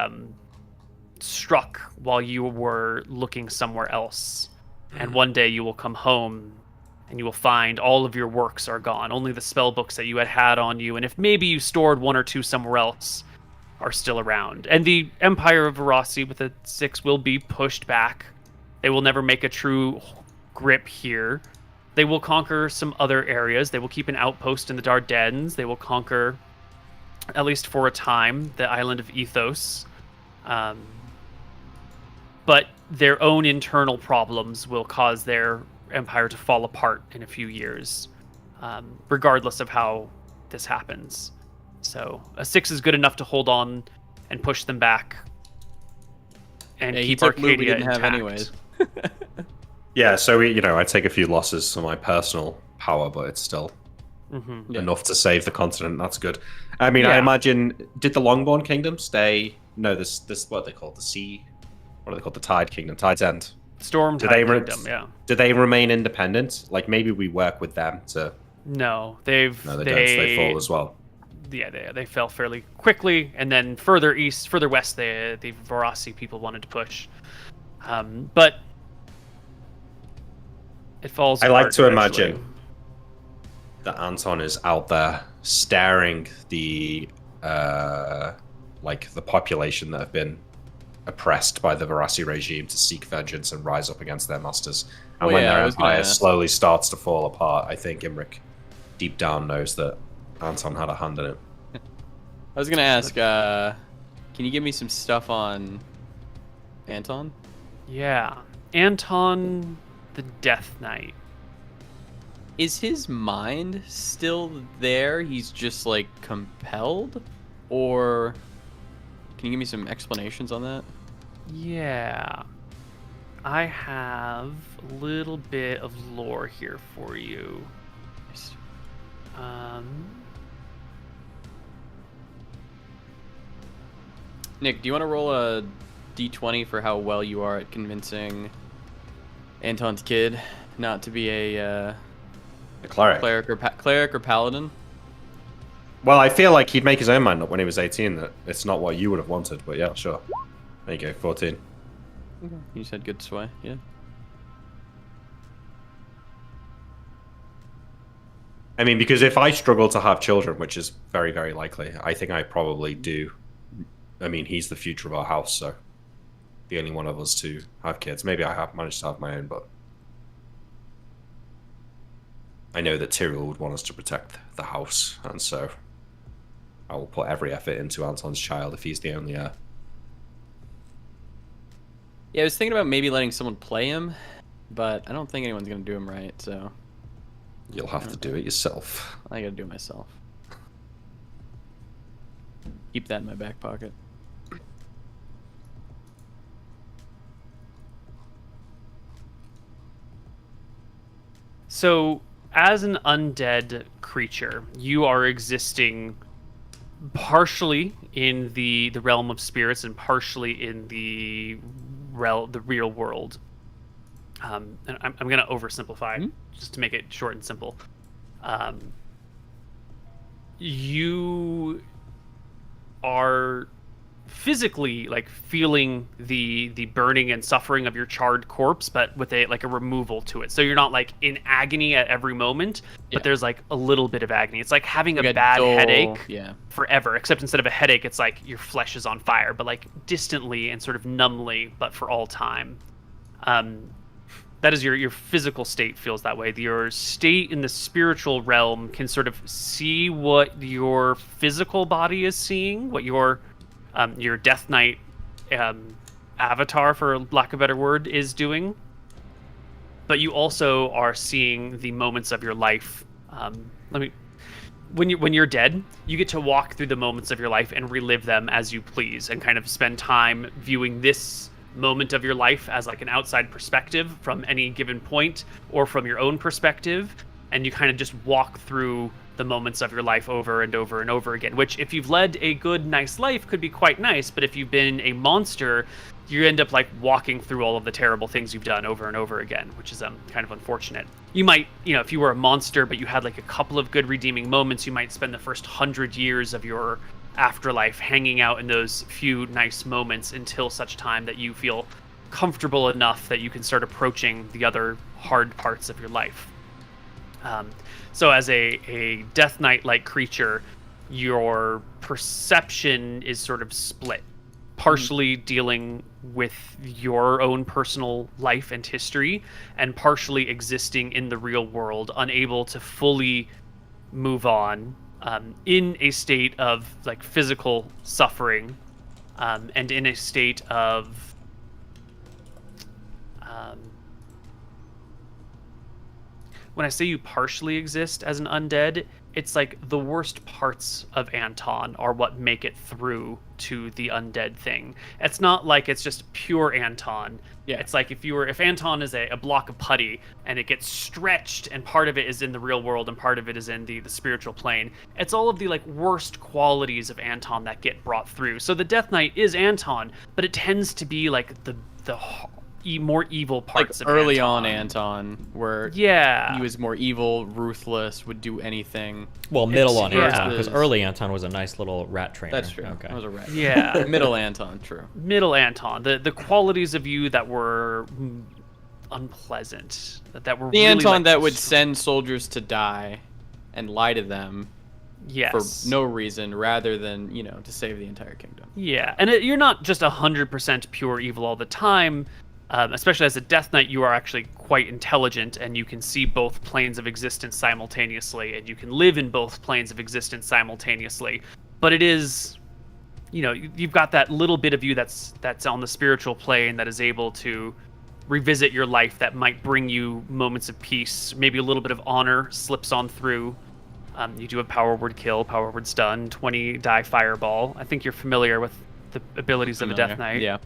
struck while you were looking somewhere else. And one day you will come home and you will find all of your works are gone. Only the spell books that you had on you, and if maybe you stored 1 or 2 somewhere else, are still around. And the Empire of Verasi with a 6 will be pushed back. They will never make a true grip here. They will conquer some other areas. They will keep an outpost in the Dardannes. They will conquer, at least for a time, the island of Ethos. But their own internal problems will cause their empire to fall apart in a few years, regardless of how this happens. So a 6 is good enough to hold on and push them back and Yeah, he keep took loot we Arcadia didn't have intact. anyways. Yeah, so I take a few losses to my personal power, but it's still Mm-hmm. Yeah. enough to save the continent. That's good. I mean, I Yeah. imagine, did the Longbourn Kingdom stay? No, this what are they called? The Sea. What are they called? The Tide Kingdom, Tide's End. Storm Do Tide they Kingdom, yeah. Do they remain independent? Like maybe we work with them to. No, No, they don't. They fall as well. Yeah, they fell fairly quickly, and then further west, the Verasi people wanted to push, but it falls. I like apart to eventually. imagine that Anton is out there staring the the population that have been oppressed by the Verasi regime to seek vengeance and rise up against their masters. And Well, when yeah, their I was gonna empire ask. slowly starts to fall apart, I think Imric deep down knows that Anton had a hand in it. I was gonna ask, can you give me some stuff on Anton? Yeah, Anton, the Death Knight. Is his mind still there? He's just like compelled, or can you give me some explanations on that? Yeah, I have a little bit of lore here for you. Nick, do you want to roll a d20 for how well you are at convincing Anton's kid not to be a The cleric. cleric or paladin? Well, I feel like he'd make his own mind up when he was 18 that it's not what you would have wanted, but yeah, sure. There you go, 14. You said good sway, yeah. I mean, because if I struggle to have children, which is very, very likely, I think I probably do. I mean, he's the future of our house, so the only one of us to have kids. Maybe I have managed to have my own, but I know that Tyrion would want us to protect the house, and so I will put every effort into Anton's child if he's the only heir. Yeah, I was thinking about maybe letting someone play him, but I don't think anyone's gonna do him right, so You'll have to do it yourself. I gotta do it myself. Keep that in my back pocket. So, as an undead creature, you are existing partially in the realm of spirits and partially in the real world. And I'm going to oversimplify just to make it short and simple. You are physically like feeling the burning and suffering of your charred corpse, but with a removal to it. So you're not like in agony at every moment, but there's like a little bit of agony. It's like having a bad headache forever, except instead of a headache, it's like your flesh is on fire, but like distantly and sort of numbly, but for all time. That is your physical state feels that way. Your state in the spiritual realm can sort of see what your physical body is seeing, what your Death Knight avatar, for lack of a better word, is doing. But you also are seeing the moments of your life. When you're dead, you get to walk through the moments of your life and relive them as you please, and kind of spend time viewing this moment of your life as like an outside perspective from any given point or from your own perspective, and you kind of just walk through the moments of your life over and over and over again, which if you've led a good, nice life could be quite nice, but if you've been a monster, you end up like walking through all of the terrible things you've done over and over again, which is kind of unfortunate. You might, if you were a monster but you had like a couple of good redeeming moments, you might spend the first 100 years of your afterlife hanging out in those few nice moments until such time that you feel comfortable enough that you can start approaching the other hard parts of your life. So as a Death Knight-like creature, your perception is sort of split, partially dealing with your own personal life and history, and partially existing in the real world, unable to fully move on, in a state of like physical suffering, and in a state of when I say you partially exist as an undead, it's like the worst parts of Anton are what make it through to the undead thing. It's not like it's just pure Anton. Yeah. It's like if Anton is a block of putty and it gets stretched and part of it is in the real world and part of it is in the spiritual plane, it's all of the like worst qualities of Anton that get brought through. So the Death Knight is Anton, but it tends to be like the more evil parts like of early Anton. on Anton, where he was more evil, ruthless, would do anything. Well, middle on Anton, because early Anton was a nice little rat trainer. That's true. Okay. That was a rat. Yeah. Middle Anton, true. Middle Anton, the qualities of you that were unpleasant, that were the really, Anton like, that would send soldiers to die and lie to them. Yes. For no reason, rather than to save the entire kingdom. Yeah, and you're not just 100% pure evil all the time. Especially as a Death Knight, you are actually quite intelligent, and you can see both planes of existence simultaneously, and you can live in both planes of existence simultaneously. But it is, you've got that little bit of you that's on the spiritual plane that is able to revisit your life, that might bring you moments of peace, maybe a little bit of honor slips on through. You do have Power Word Kill, Power Word Stun, 20 die Fireball. I think you're familiar with the abilities of a Death Knight. Yeah.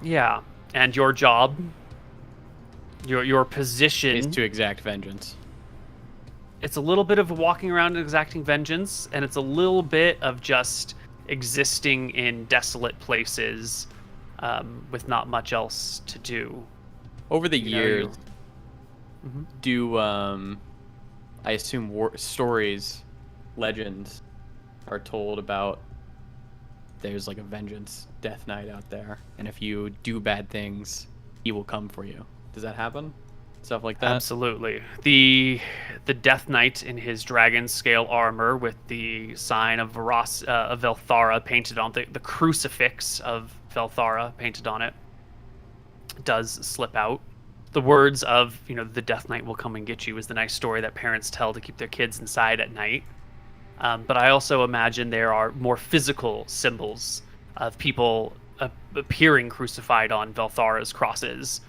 Yeah, and your job, your position is to exact vengeance. It's a little bit of walking around and exacting vengeance, and it's a little bit of just existing in desolate places, with not much else to do. Over the years, do I assume stories, legends, are told about? There's like a vengeance Death Knight out there, and if you do bad things, he will come for you. Does that happen? stuff like that. Absolutely. The Death Knight in his dragon scale armor with the sign of Velthara painted on the crucifix of Velthara painted on it does slip out. The words of, the Death Knight will come and get you is the nice story that parents tell to keep their kids inside at night. But I also imagine there are more physical symbols of people appearing crucified on Velthara's crosses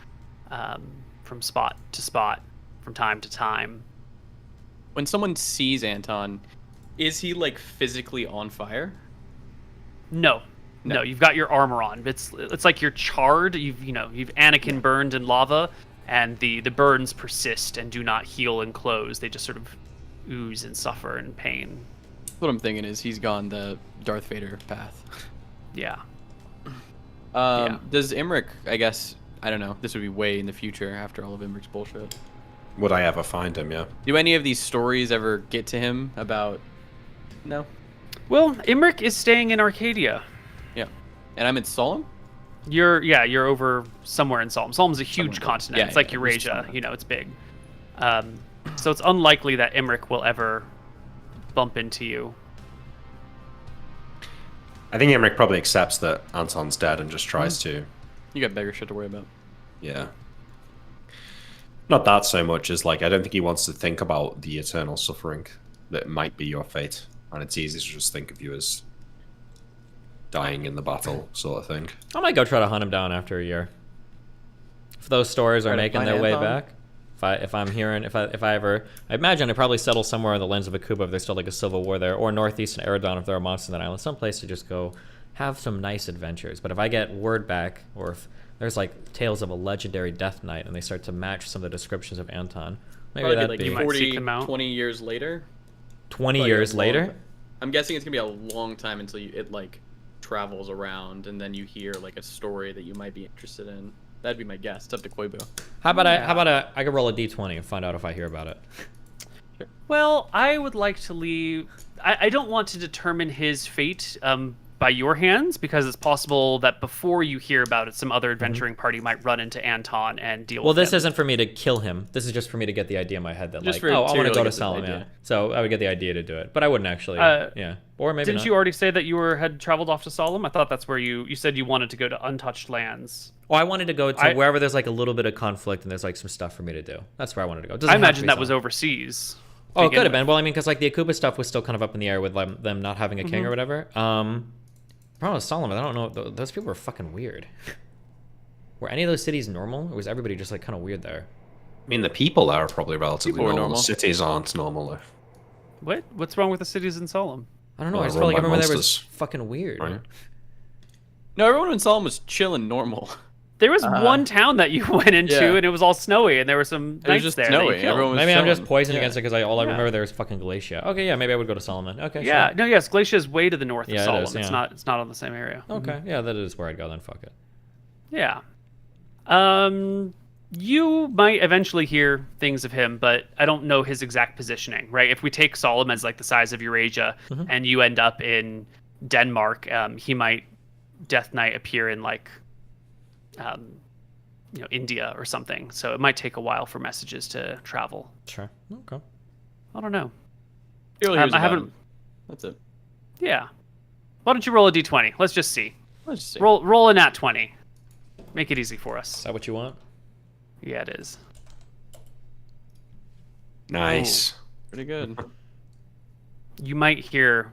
from spot to spot, from time to time. When someone sees Anton, is he like physically on fire? No, you've got your armor on. It's like you're charred. You've Anakin burned in lava, and the burns persist and do not heal and close. They just sort of ooze and suffer in pain. What I'm thinking is he's gone the Darth Vader path. Yeah. Does Imric, I guess, I don't know, this would be way in the future after all of Imric's bullshit. Would I ever find him? Yeah. Do any of these stories ever get to him about... No? Well, Imric is staying in Arcadia. Yeah. And I'm in Solemn? You're over somewhere in Solemn. Solemn's a huge continent. Yeah, it's like Eurasia. It's big. So it's unlikely that Imric will ever bump into you. I think Emmerich probably accepts that Anton's dead and just tries to... You got bigger shit to worry about. Yeah. Not that so much as, I don't think he wants to think about the eternal suffering that might be your fate. And it's easy to just think of you as dying in the battle, sort of thing. I might go try to hunt him down after a year. If those stories are making their way back, if I'm hearing, if I ever, I imagine I probably settle somewhere in the lands of Akuba if there's still like a civil war there, or northeast in Eridon if there are monsters in that island, someplace to just go have some nice adventures. But if I get word back, or if there's like tales of a legendary Death Knight and they start to match some of the descriptions of Anton, maybe Probably that'd like be you might seek them out. 20 years later. 20 years later. I'm guessing it's gonna be a long time until it like travels around, and then you hear like a story that you might be interested in. That'd be my guess. It's up to Koibu. How about I could roll a d20 and find out if I hear about it. Sure. Well, I would like to leave. I don't want to determine his fate by your hands, because it's possible that before you hear about it, some other adventuring party might run into Anton and deal with him. Well, this isn't for me to kill him. This is just for me to get the idea in my head that, Just like, for oh, I want to Tyrion go to to get the Solomon. idea. Yeah. So I would get the idea to do it. But I wouldn't actually. Yeah. Or maybe Didn't not. you already say that you had traveled off to Solemn? I thought that's where you said you wanted to go to untouched lands. Oh, I wanted to go to wherever there's like a little bit of conflict and there's like some stuff for me to do. That's where I wanted to go. It doesn't I have to imagine be that was Solomon. overseas. Oh, it could have been. Well, I mean, because like the Akuba stuff was still kind of up in the air with them not having a king or whatever. Problem with Solomon, I don't know. Those people are fucking weird. Were any of those cities normal, or was everybody just like kind of weird there? I mean, the people there are probably relatively People are normal. normal. Cities aren't normal, though. What's wrong with the cities in Solemn? I don't know. Well, I just felt like run by everyone there was monsters. fucking weird. Right. No, everyone in Solemn was chill and normal. There was one town that you went into, Yeah. and it was all snowy, and there were some It was knights just there. that you snowy. killed. Everyone was Maybe I'm just chilling. poisoned Yeah. against it because all I remember there was fucking Glacia. Okay, yeah, maybe I would go to Solomon. Okay, Yeah, sure. no, yes, Glacia is way to the north of Yeah, it Solemn. is, It's yeah. not on the same area. Okay, yeah, that is where I'd go then. Fuck it. Yeah. You might eventually hear things of him, but I don't know his exact positioning, right? If we take Solemn as like the size of Eurasia, and you end up in Denmark, he might Death Knight appear in like India or something. So it might take a while for messages to travel. Sure. Okay. I don't know. You'll hear I about haven't. him. That's it. Yeah. Why don't you roll a d20? Let's just see. Let's just see. Roll a nat 20. Make it easy for Is us. that what you want? Yeah, it is. Nice. Pretty good. You might hear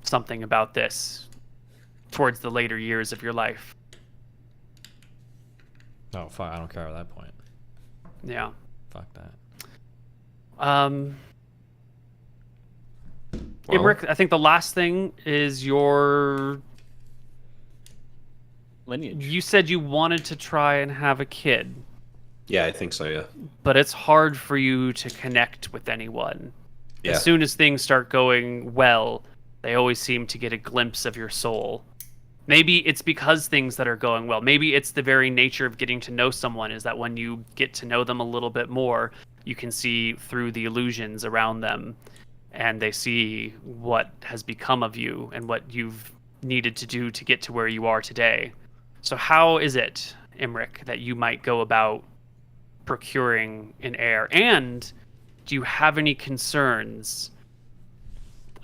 something about this towards the later years of your life. Oh, fuck. I don't care at that point. Yeah. Fuck that. Well- Imric, I think the last thing is your. Lineage. You said you wanted to try and have a kid, Yeah, I think so, yeah. but it's hard for you to connect with anyone. Yeah. As soon as things start going well, they always seem to get a glimpse of your soul. Maybe it's because things that are going well. Maybe it's the very nature of getting to know someone is that when you get to know them a little bit more, you can see through the illusions around them, and they see what has become of you and what you've needed to do to get to where you are today. So how is it, Imric, that you might go about procuring an heir? And do you have any concerns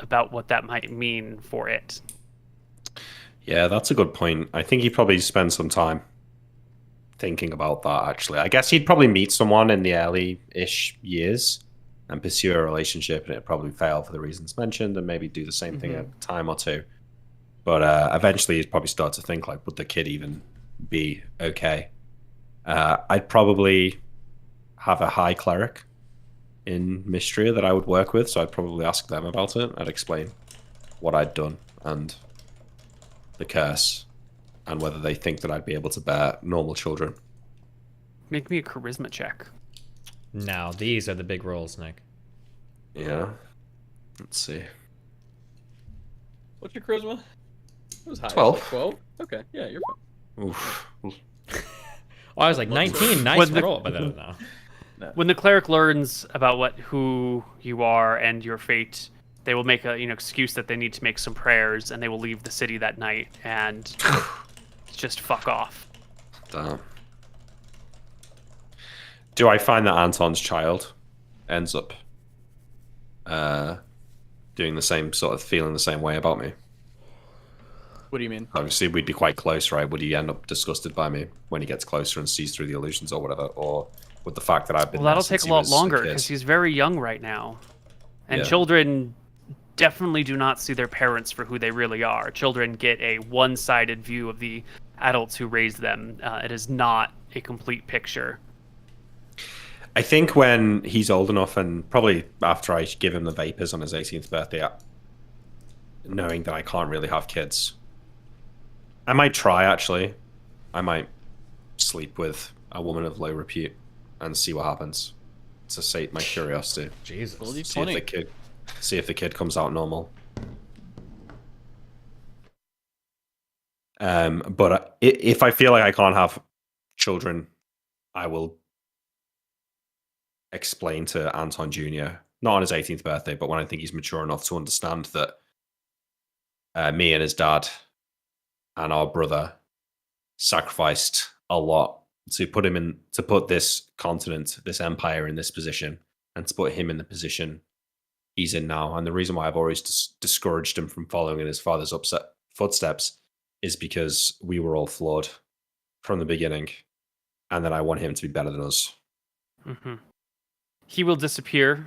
about what that might mean for it? Yeah, that's a good point. I think he'd probably spend some time thinking about that, actually. I guess he'd probably meet someone in the early-ish years and pursue a relationship, and it'd probably fail for the reasons mentioned, and maybe do the same thing a time or two. But eventually he'd probably start to think, like, would the kid even be okay? I'd probably have a high cleric in Mystria that I would work with, so I'd probably ask them about it. I'd explain what I'd done and the curse, and whether they think that I'd be able to bear normal children. Make me a charisma check. Now, these are the big rolls, Nick. Yeah. Let's see. What's your charisma? It was high. 12. 12? Okay, yeah, you're fine. Oof. Oh, I was like 19. Nice roll, but no. When the cleric learns about who you are and your fate, they will make a excuse that they need to make some prayers, and they will leave the city that night and just fuck off. Damn. Do I find that Anton's child ends up doing the same sort of feeling the same way about me? What do you mean? Obviously, we'd be quite close, right? Would he end up disgusted by me when he gets closer and sees through the illusions or whatever? Or with the fact that I've been... Well, that'll take a lot longer because he's very young right now. And children definitely do not see their parents for who they really are. Children get a one-sided view of the adults who raised them. It is not a complete picture. I think when he's old enough, and probably after I give him the vapors on his 18th birthday, knowing that I can't really have kids, I might try, actually. I might sleep with a woman of low repute and see what happens, to sate my curiosity. Jesus. Well, See if the kid comes out normal. But if I feel like I can't have children, I will explain to Anton Jr., not on his 18th birthday, but when I think he's mature enough to understand that me and his dad and our brother sacrificed a lot to put this continent, this empire in this position, and to put him in the position he's in now. And the reason why I've always discouraged him from following in his father's footsteps is because we were all flawed from the beginning, and that I want him to be better than us. Mm-hmm. He will disappear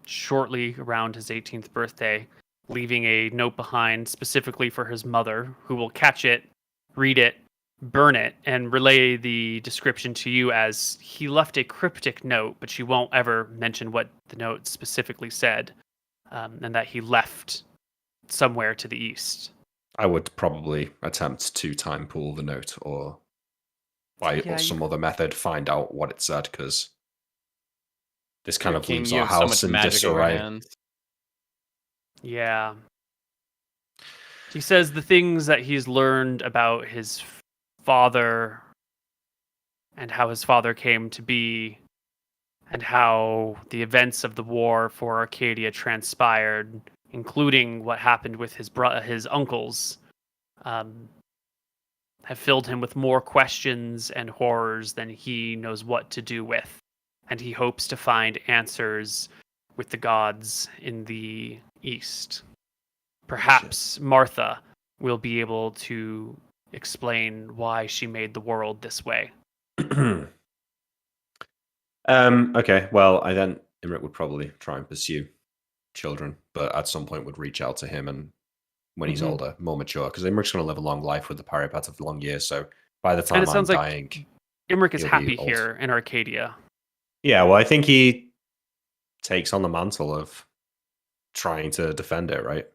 shortly around his 18th birthday, leaving a note behind specifically for his mother, who will catch it, read it, burn it, and relay the description to you as he left a cryptic note, but she won't ever mention what the note specifically said, and that he left somewhere to the east. I would probably attempt to time pool the note, or by some other method find out what it said, because this kind of leaves our house in disarray. Yeah. He says the things that he's learned about his father and how his father came to be and how the events of the war for Arcadia transpired, including what happened with his uncles, have filled him with more questions and horrors than he knows what to do with. And he hopes to find answers with the gods in the east. Perhaps Martha will be able to explain why she made the world this way. Okay, well, Imric would probably try and pursue children, but at some point would reach out to him, and when he's older, more mature, because Imric's going to live a long life with the Paripet of long years, so by the time I'm dying... Like Imric is happy here in Arcadia. Yeah, well, I think he takes on the mantle of trying to defend it, right?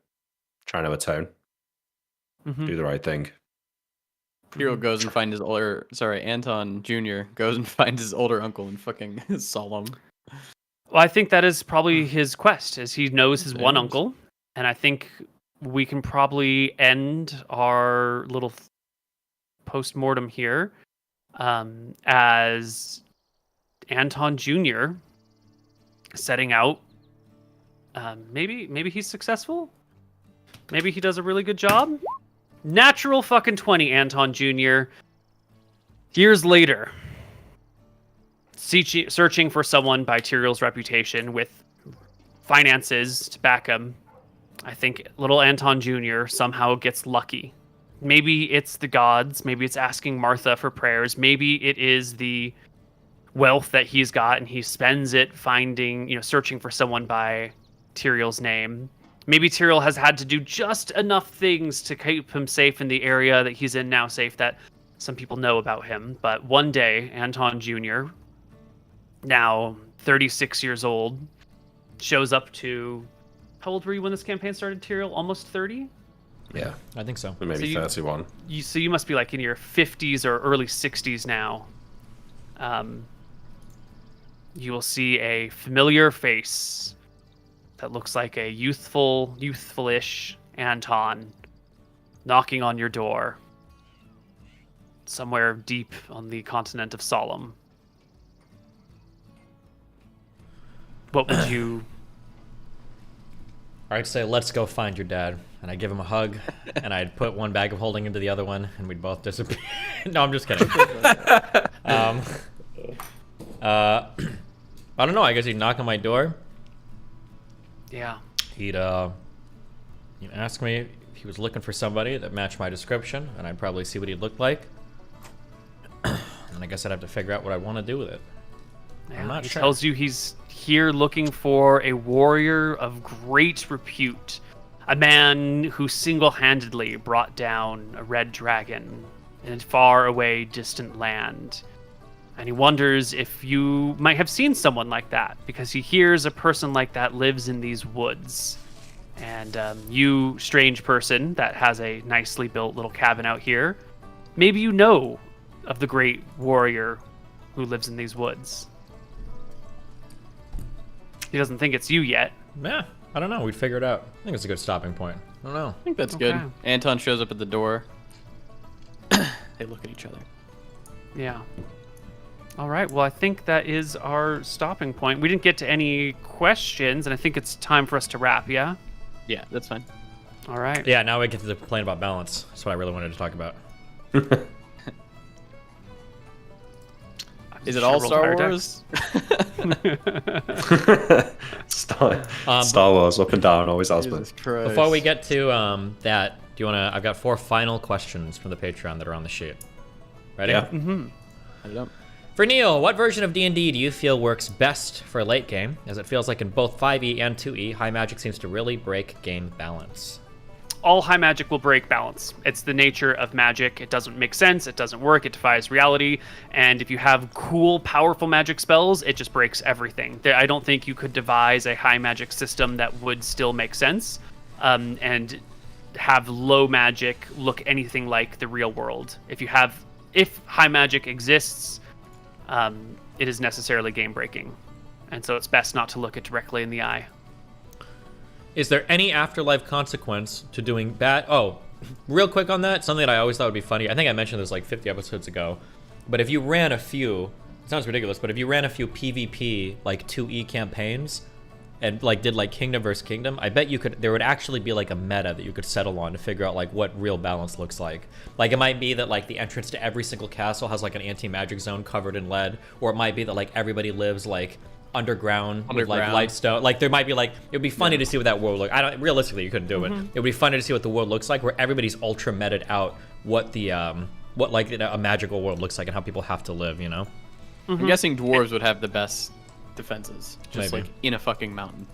Trying to atone. Do the right thing. Hero goes and finds Anton Jr. goes and finds his older uncle and fucking Solemn. Well, I think that is probably his quest, as he knows his one uncle, and I think we can probably end our little post-mortem here as Anton Jr. setting out. Maybe he's successful. Maybe he does a really good job. Natural fucking 20, Anton Jr. Years later, searching for someone by Tyrion's reputation with finances to back him. I think little Anton Jr. somehow gets lucky. Maybe it's the gods. Maybe it's asking Martha for prayers. Maybe it is the wealth that he's got and he spends it searching for someone by Tyrion's name. Maybe Tyrion has had to do just enough things to keep him safe in the area that he's in now, safe that some people know about him. But one day, Anton Jr., now 36 years old, shows up to... How old were you when this campaign started, Tyrion? Almost 30? Yeah, I think so. maybe 31. So you must be like in your 50s or early 60s now. You will see a familiar face that looks like a youthful-ish Anton knocking on your door somewhere deep on the continent of Solemn. What would you... I'd say, let's go find your dad. And I'd give him a hug, and I'd put one bag of holding into the other one, and we'd both disappear. No, I'm just kidding. I don't know. I guess he'd knock on my door. Yeah. He'd ask me if he was looking for somebody that matched my description, and I'd probably see what he'd look like. And I guess I'd have to figure out what I want to do with it. Yeah, I'm not he sure. tells you he's here looking for a warrior of great repute. A man who single-handedly brought down a red dragon in a far-away, distant land. And he wonders if you might have seen someone like that, because he hears a person like that lives in these woods. And you, strange person that has a nicely built little cabin out here, maybe you know of the great warrior who lives in these woods. He doesn't think it's you yet. Yeah, I don't know. We'd figure it out. I think it's a good stopping point. I don't know. I think that's Okay. good. Anton shows up at the door. They look at each other. Yeah. All right. Well, I think that is our stopping point. We didn't get to any questions, and I think it's time for us to wrap, yeah? Yeah, that's fine. All right. Yeah, now we get to complain about balance. That's what I really wanted to talk about. Is it Should've all rolled Star higher Wars? Star Wars, up and down, always has been. Jesus Christ. Before we get to that, do you want to... I've got 4 final questions from the Patreon that are on the sheet. Ready? Yeah. I don't know. For Neil, what version of D&D do you feel works best for a late game? As it feels like in both 5e and 2e, high magic seems to really break game balance. All high magic will break balance. It's the nature of magic. It doesn't make sense. It doesn't work. It defies reality. And if you have cool, powerful magic spells, it just breaks everything. I don't think you could devise a high magic system that would still make sense and have low magic look anything like the real world. If high magic exists, it is necessarily game breaking. And so it's best not to look it directly in the eye. Is there any afterlife consequence to doing bad? Oh, real quick on that, something that I always thought would be funny. I think I mentioned this like 50 episodes ago. But if you ran a few, it sounds ridiculous, but if you ran a few PvP like 2E campaigns and like did like kingdom versus kingdom, I bet there would actually be like a meta that you could settle on to figure out like what real balance looks like. Like it might be that like the entrance to every single castle has like an anti-magic zone covered in lead, or it might be that like everybody lives like underground with like light stone. Like there might be like, it would be funny to see what that world look. Realistically you couldn't do it. It would be funny to see what the world looks like, where everybody's ultra meted out what the what like a magical world looks like and how people have to live, you know? I'm guessing dwarves would have the best defenses, just Maybe. like in a fucking mountain.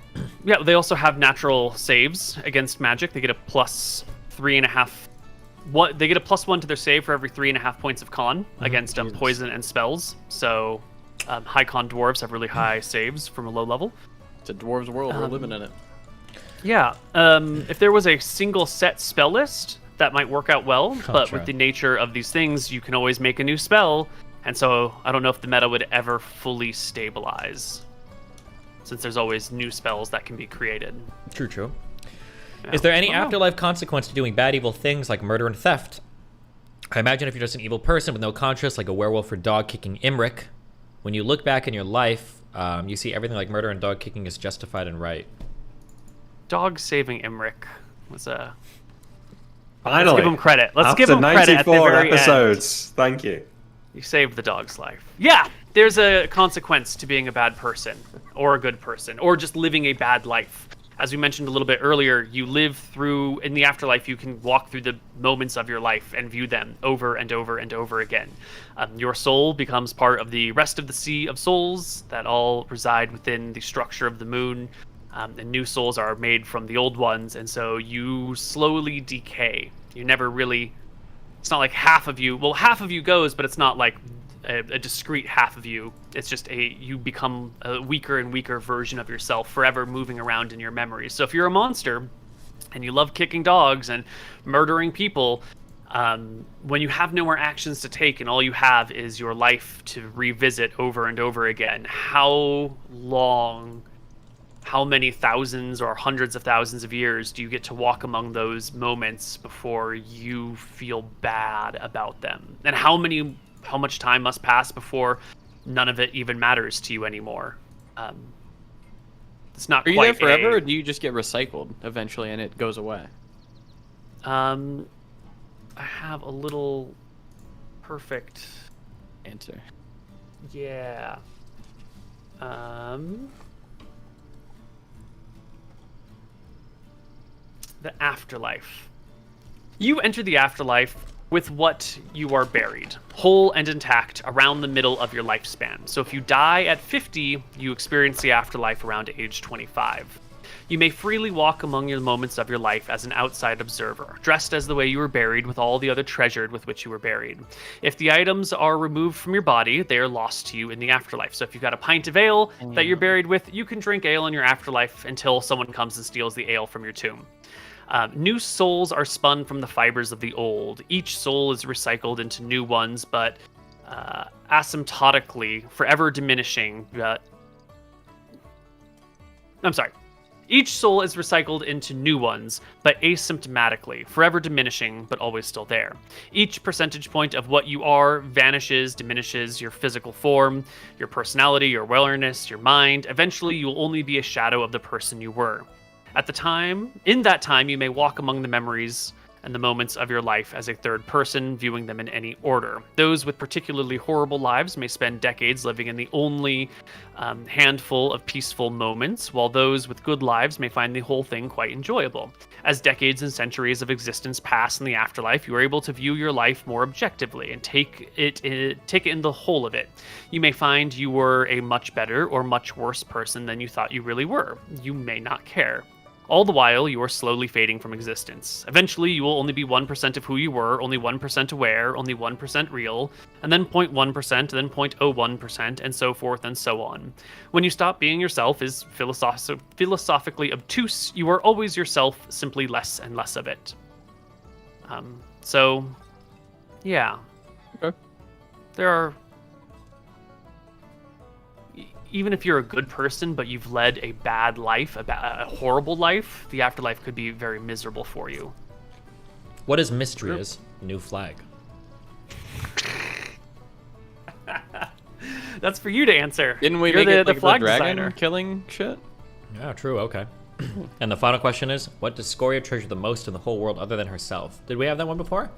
Yeah, they also have natural saves against magic. They get a plus 3.5. They get a +1 to their save for every 3.5 points of con against poison and spells. So high con dwarves have really high saves from a low level. It's a dwarves world. We're living in it. Yeah. If there was a single set spell list, that might work out well. But true. with the nature of these things, you can always make a new spell. And so I don't know if the meta would ever fully stabilize, since there's always new spells that can be created. True. Yeah. Is there any I don't know. afterlife consequence to doing bad, evil things like murder and theft? I imagine if you're just an evil person with no conscience, like a werewolf or dog kicking Imric, when you look back in your life, you see everything like murder and dog kicking is justified and right. Dog saving Imric was a... Finally. Let's give him credit. Let's After give him credit at the 94 very episodes. Thank you. You saved the dog's life. Yeah, there's a consequence to being a bad person or a good person or just living a bad life. As we mentioned a little bit earlier, you live through, in the afterlife, you can walk through the moments of your life and view them over and over and over again. Your soul becomes part of the rest of the sea of souls that all reside within the structure of the moon. And new souls are made from the old ones, and so you slowly decay. You never really... It's not like half of you goes, but it's not like a discrete half of you. It's just you become a weaker and weaker version of yourself, forever moving around in your memories. So if you're a monster and you love kicking dogs and murdering people, when you have no more actions to take and all you have is your life to revisit over and over again, how many thousands or hundreds of thousands of years do you get to walk among those moments before you feel bad about them? And how much time must pass before none of it even matters to you anymore? It's not Are you quite there forever, or do you just get recycled eventually and it goes away? I have a little perfect Answer. Yeah. The afterlife. You enter the afterlife with what you are buried, whole and intact, around the middle of your lifespan. So if you die at 50, you experience the afterlife around age 25. You may freely walk among your moments of your life as an outside observer, dressed as the way you were buried with all the other treasured with which you were buried. If the items are removed from your body, they are lost to you in the afterlife. So if you've got a pint of ale that you're buried with, you can drink ale in your afterlife until someone comes and steals the ale from your tomb. New souls are spun from the fibers of the old. Each soul is recycled into new ones, but asymptotically, forever diminishing. I'm sorry. Each soul is recycled into new ones, but asymptomatically, forever diminishing, but always still there. Each percentage point of what you are vanishes, diminishes your physical form, your personality, your awareness, your mind. Eventually, you will only be a shadow of the person you were. In that time, you may walk among the memories and the moments of your life as a third person, viewing them in any order. Those with particularly horrible lives may spend decades living in the only handful of peaceful moments, while those with good lives may find the whole thing quite enjoyable. As decades and centuries of existence pass in the afterlife, you are able to view your life more objectively and take it in the whole of it. You may find you were a much better or much worse person than you thought you really were. You may not care. All the while, you are slowly fading from existence. Eventually, you will only be 1% of who you were, only 1% aware, only 1% real, and then 0.1%, and then 0.01%, and so forth and so on. When you stop being yourself is philosophically obtuse, you are always yourself, simply less and less of it. Yeah. Okay. There are... Even if you're a good person, but you've led a bad life, a horrible life, the afterlife could be very miserable for you. What is mystery is? New flag. That's for you to answer. Didn't we You're make it the like flag the dragon designer. killing shit? Yeah, true, okay. And the final question is, what does Scoria treasure the most in the whole world other than herself? Did we have that one before?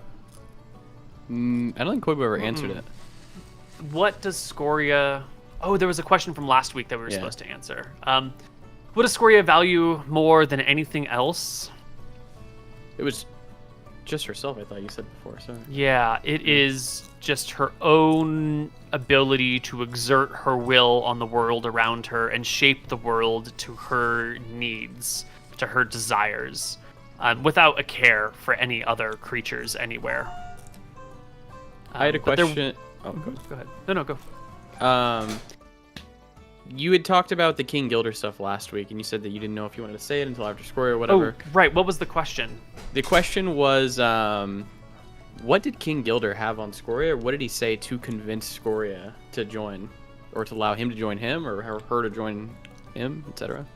I don't think Koibu ever answered it. What does Scoria... Oh, there was a question from last week that we were supposed to answer. What does Scoria value more than anything else? It was just herself, I thought you said before. Sorry. Yeah, it is just her own ability to exert her will on the world around her and shape the world to her needs, to her desires, without a care for any other creatures anywhere. I had a question. Oh, go ahead. No, go. You had talked about the King Gilder stuff last week, and you said that you didn't know if you wanted to say it until after Scoria or whatever. Oh, right. What was the question? The question was, what did King Gilder have on Scoria? Or what did he say to convince Scoria to join, or to allow him to join him, or her to join him, etc.?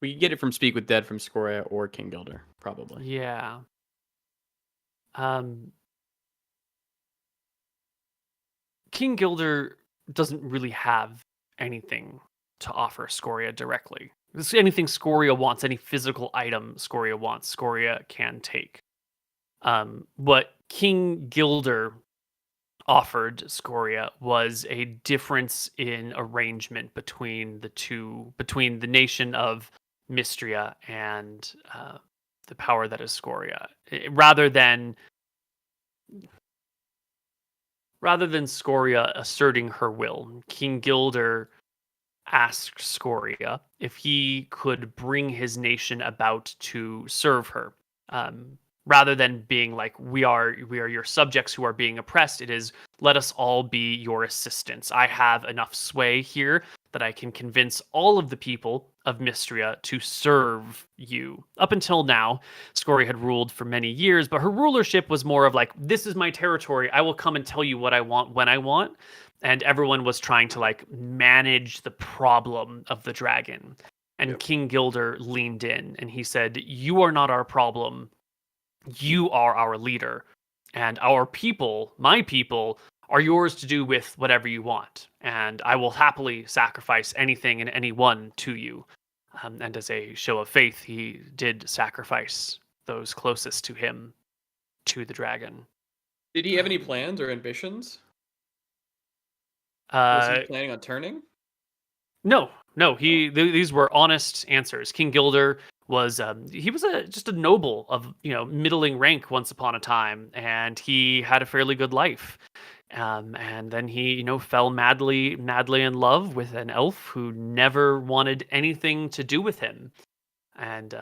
We could get it from Speak with Dead from Scoria or King Gilder, probably. Yeah. King Gilder doesn't really have anything to offer Scoria directly. anything Scoria wants, any physical item Scoria wants, Scoria can take. What King Gilder offered Scoria was a difference in arrangement between between the nation of Mystria and the power that is Scoria, rather than Scoria asserting her will. King Gilder asked Scoria if he could bring his nation about to serve her. Rather than being like, we are your subjects who are being oppressed, it is, let us all be your assistants. I have enough sway here that I can convince all of the people of Mystria to serve you. Up until now, Scoria had ruled for many years, but her rulership was more of like, this is my territory. I will come and tell you what I want when I want. And everyone was trying to like manage the problem of the dragon. And King Gilder leaned in and he said, you are not our problem. You are our leader, and our people, my people, are yours to do with whatever you want. And I will happily sacrifice anything and anyone to you. And as a show of faith, he did sacrifice those closest to him to the dragon. Did he have any plans or ambitions? Was he planning on turning? No. These were honest answers. King Gilder was he was just a noble of middling rank once upon a time, and he had a fairly good life. And then he fell madly in love with an elf who never wanted anything to do with him. And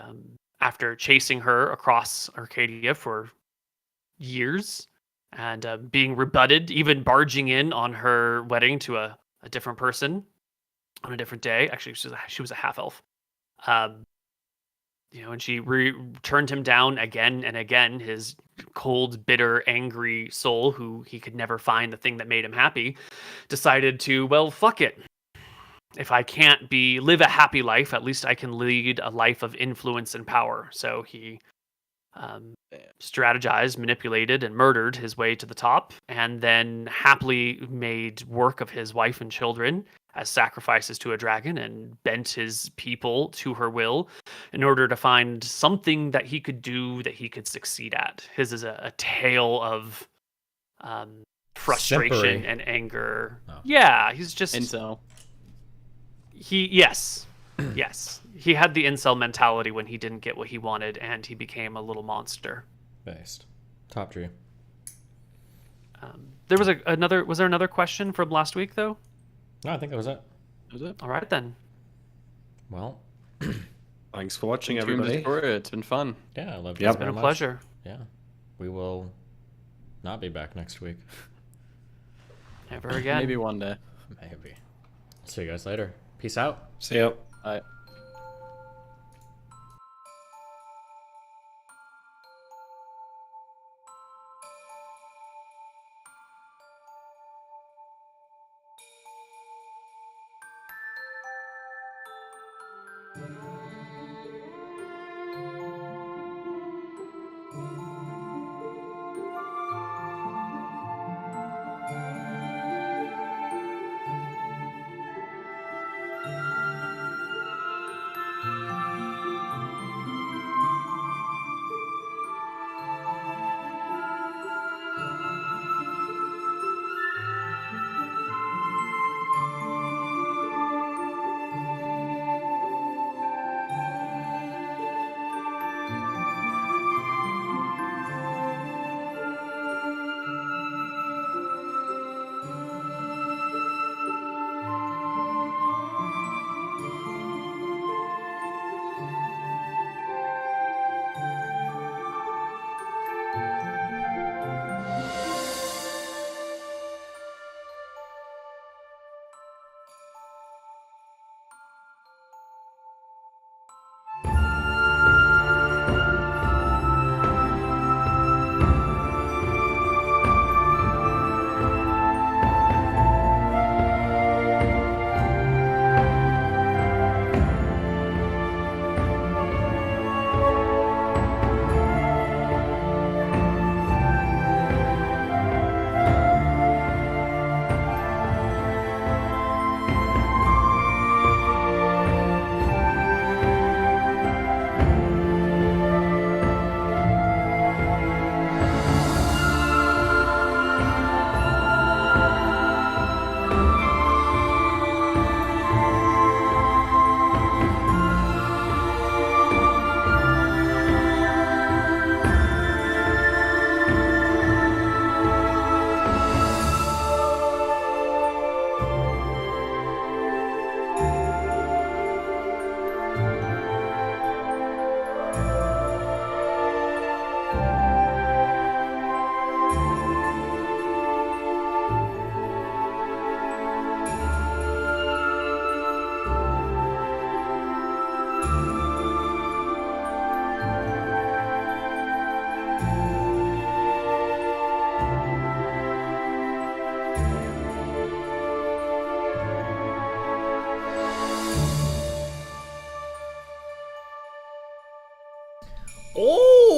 after chasing her across Arcadia for years and being rebutted, even barging in on her wedding to a different person on a different day. Actually, she was a half elf. And she turned him down again and again. His cold, bitter, angry soul, who he could never find the thing that made him happy, decided to, well, fuck it. If I can't live a happy life, at least I can lead a life of influence and power. So he strategized, manipulated, and murdered his way to the top, and then happily made work of his wife and children as sacrifices to a dragon, and bent his people to her will in order to find something that he could do that he could succeed at. His is a tale of frustration Simpery. and anger. Oh. Yeah, he's just... Incel. Yes. He had the incel mentality when he didn't get what he wanted, and he became a little monster. Based. Top tree. There was Was there another question from last week, though? No, I think that was it. Was it? All right, then. Well, Thanks for watching, Streams of everybody. Scoria, it's been fun. yeah, I love Yep. It's been a pleasure. Yeah. We will not be back next week. Never again. Maybe one day. Maybe. See you guys later. Peace out. See ya. Bye.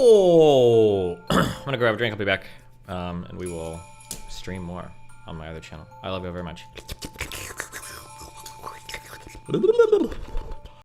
Oh, I'm gonna grab a drink. I'll be back, and we will stream more on my other channel. I love you very much.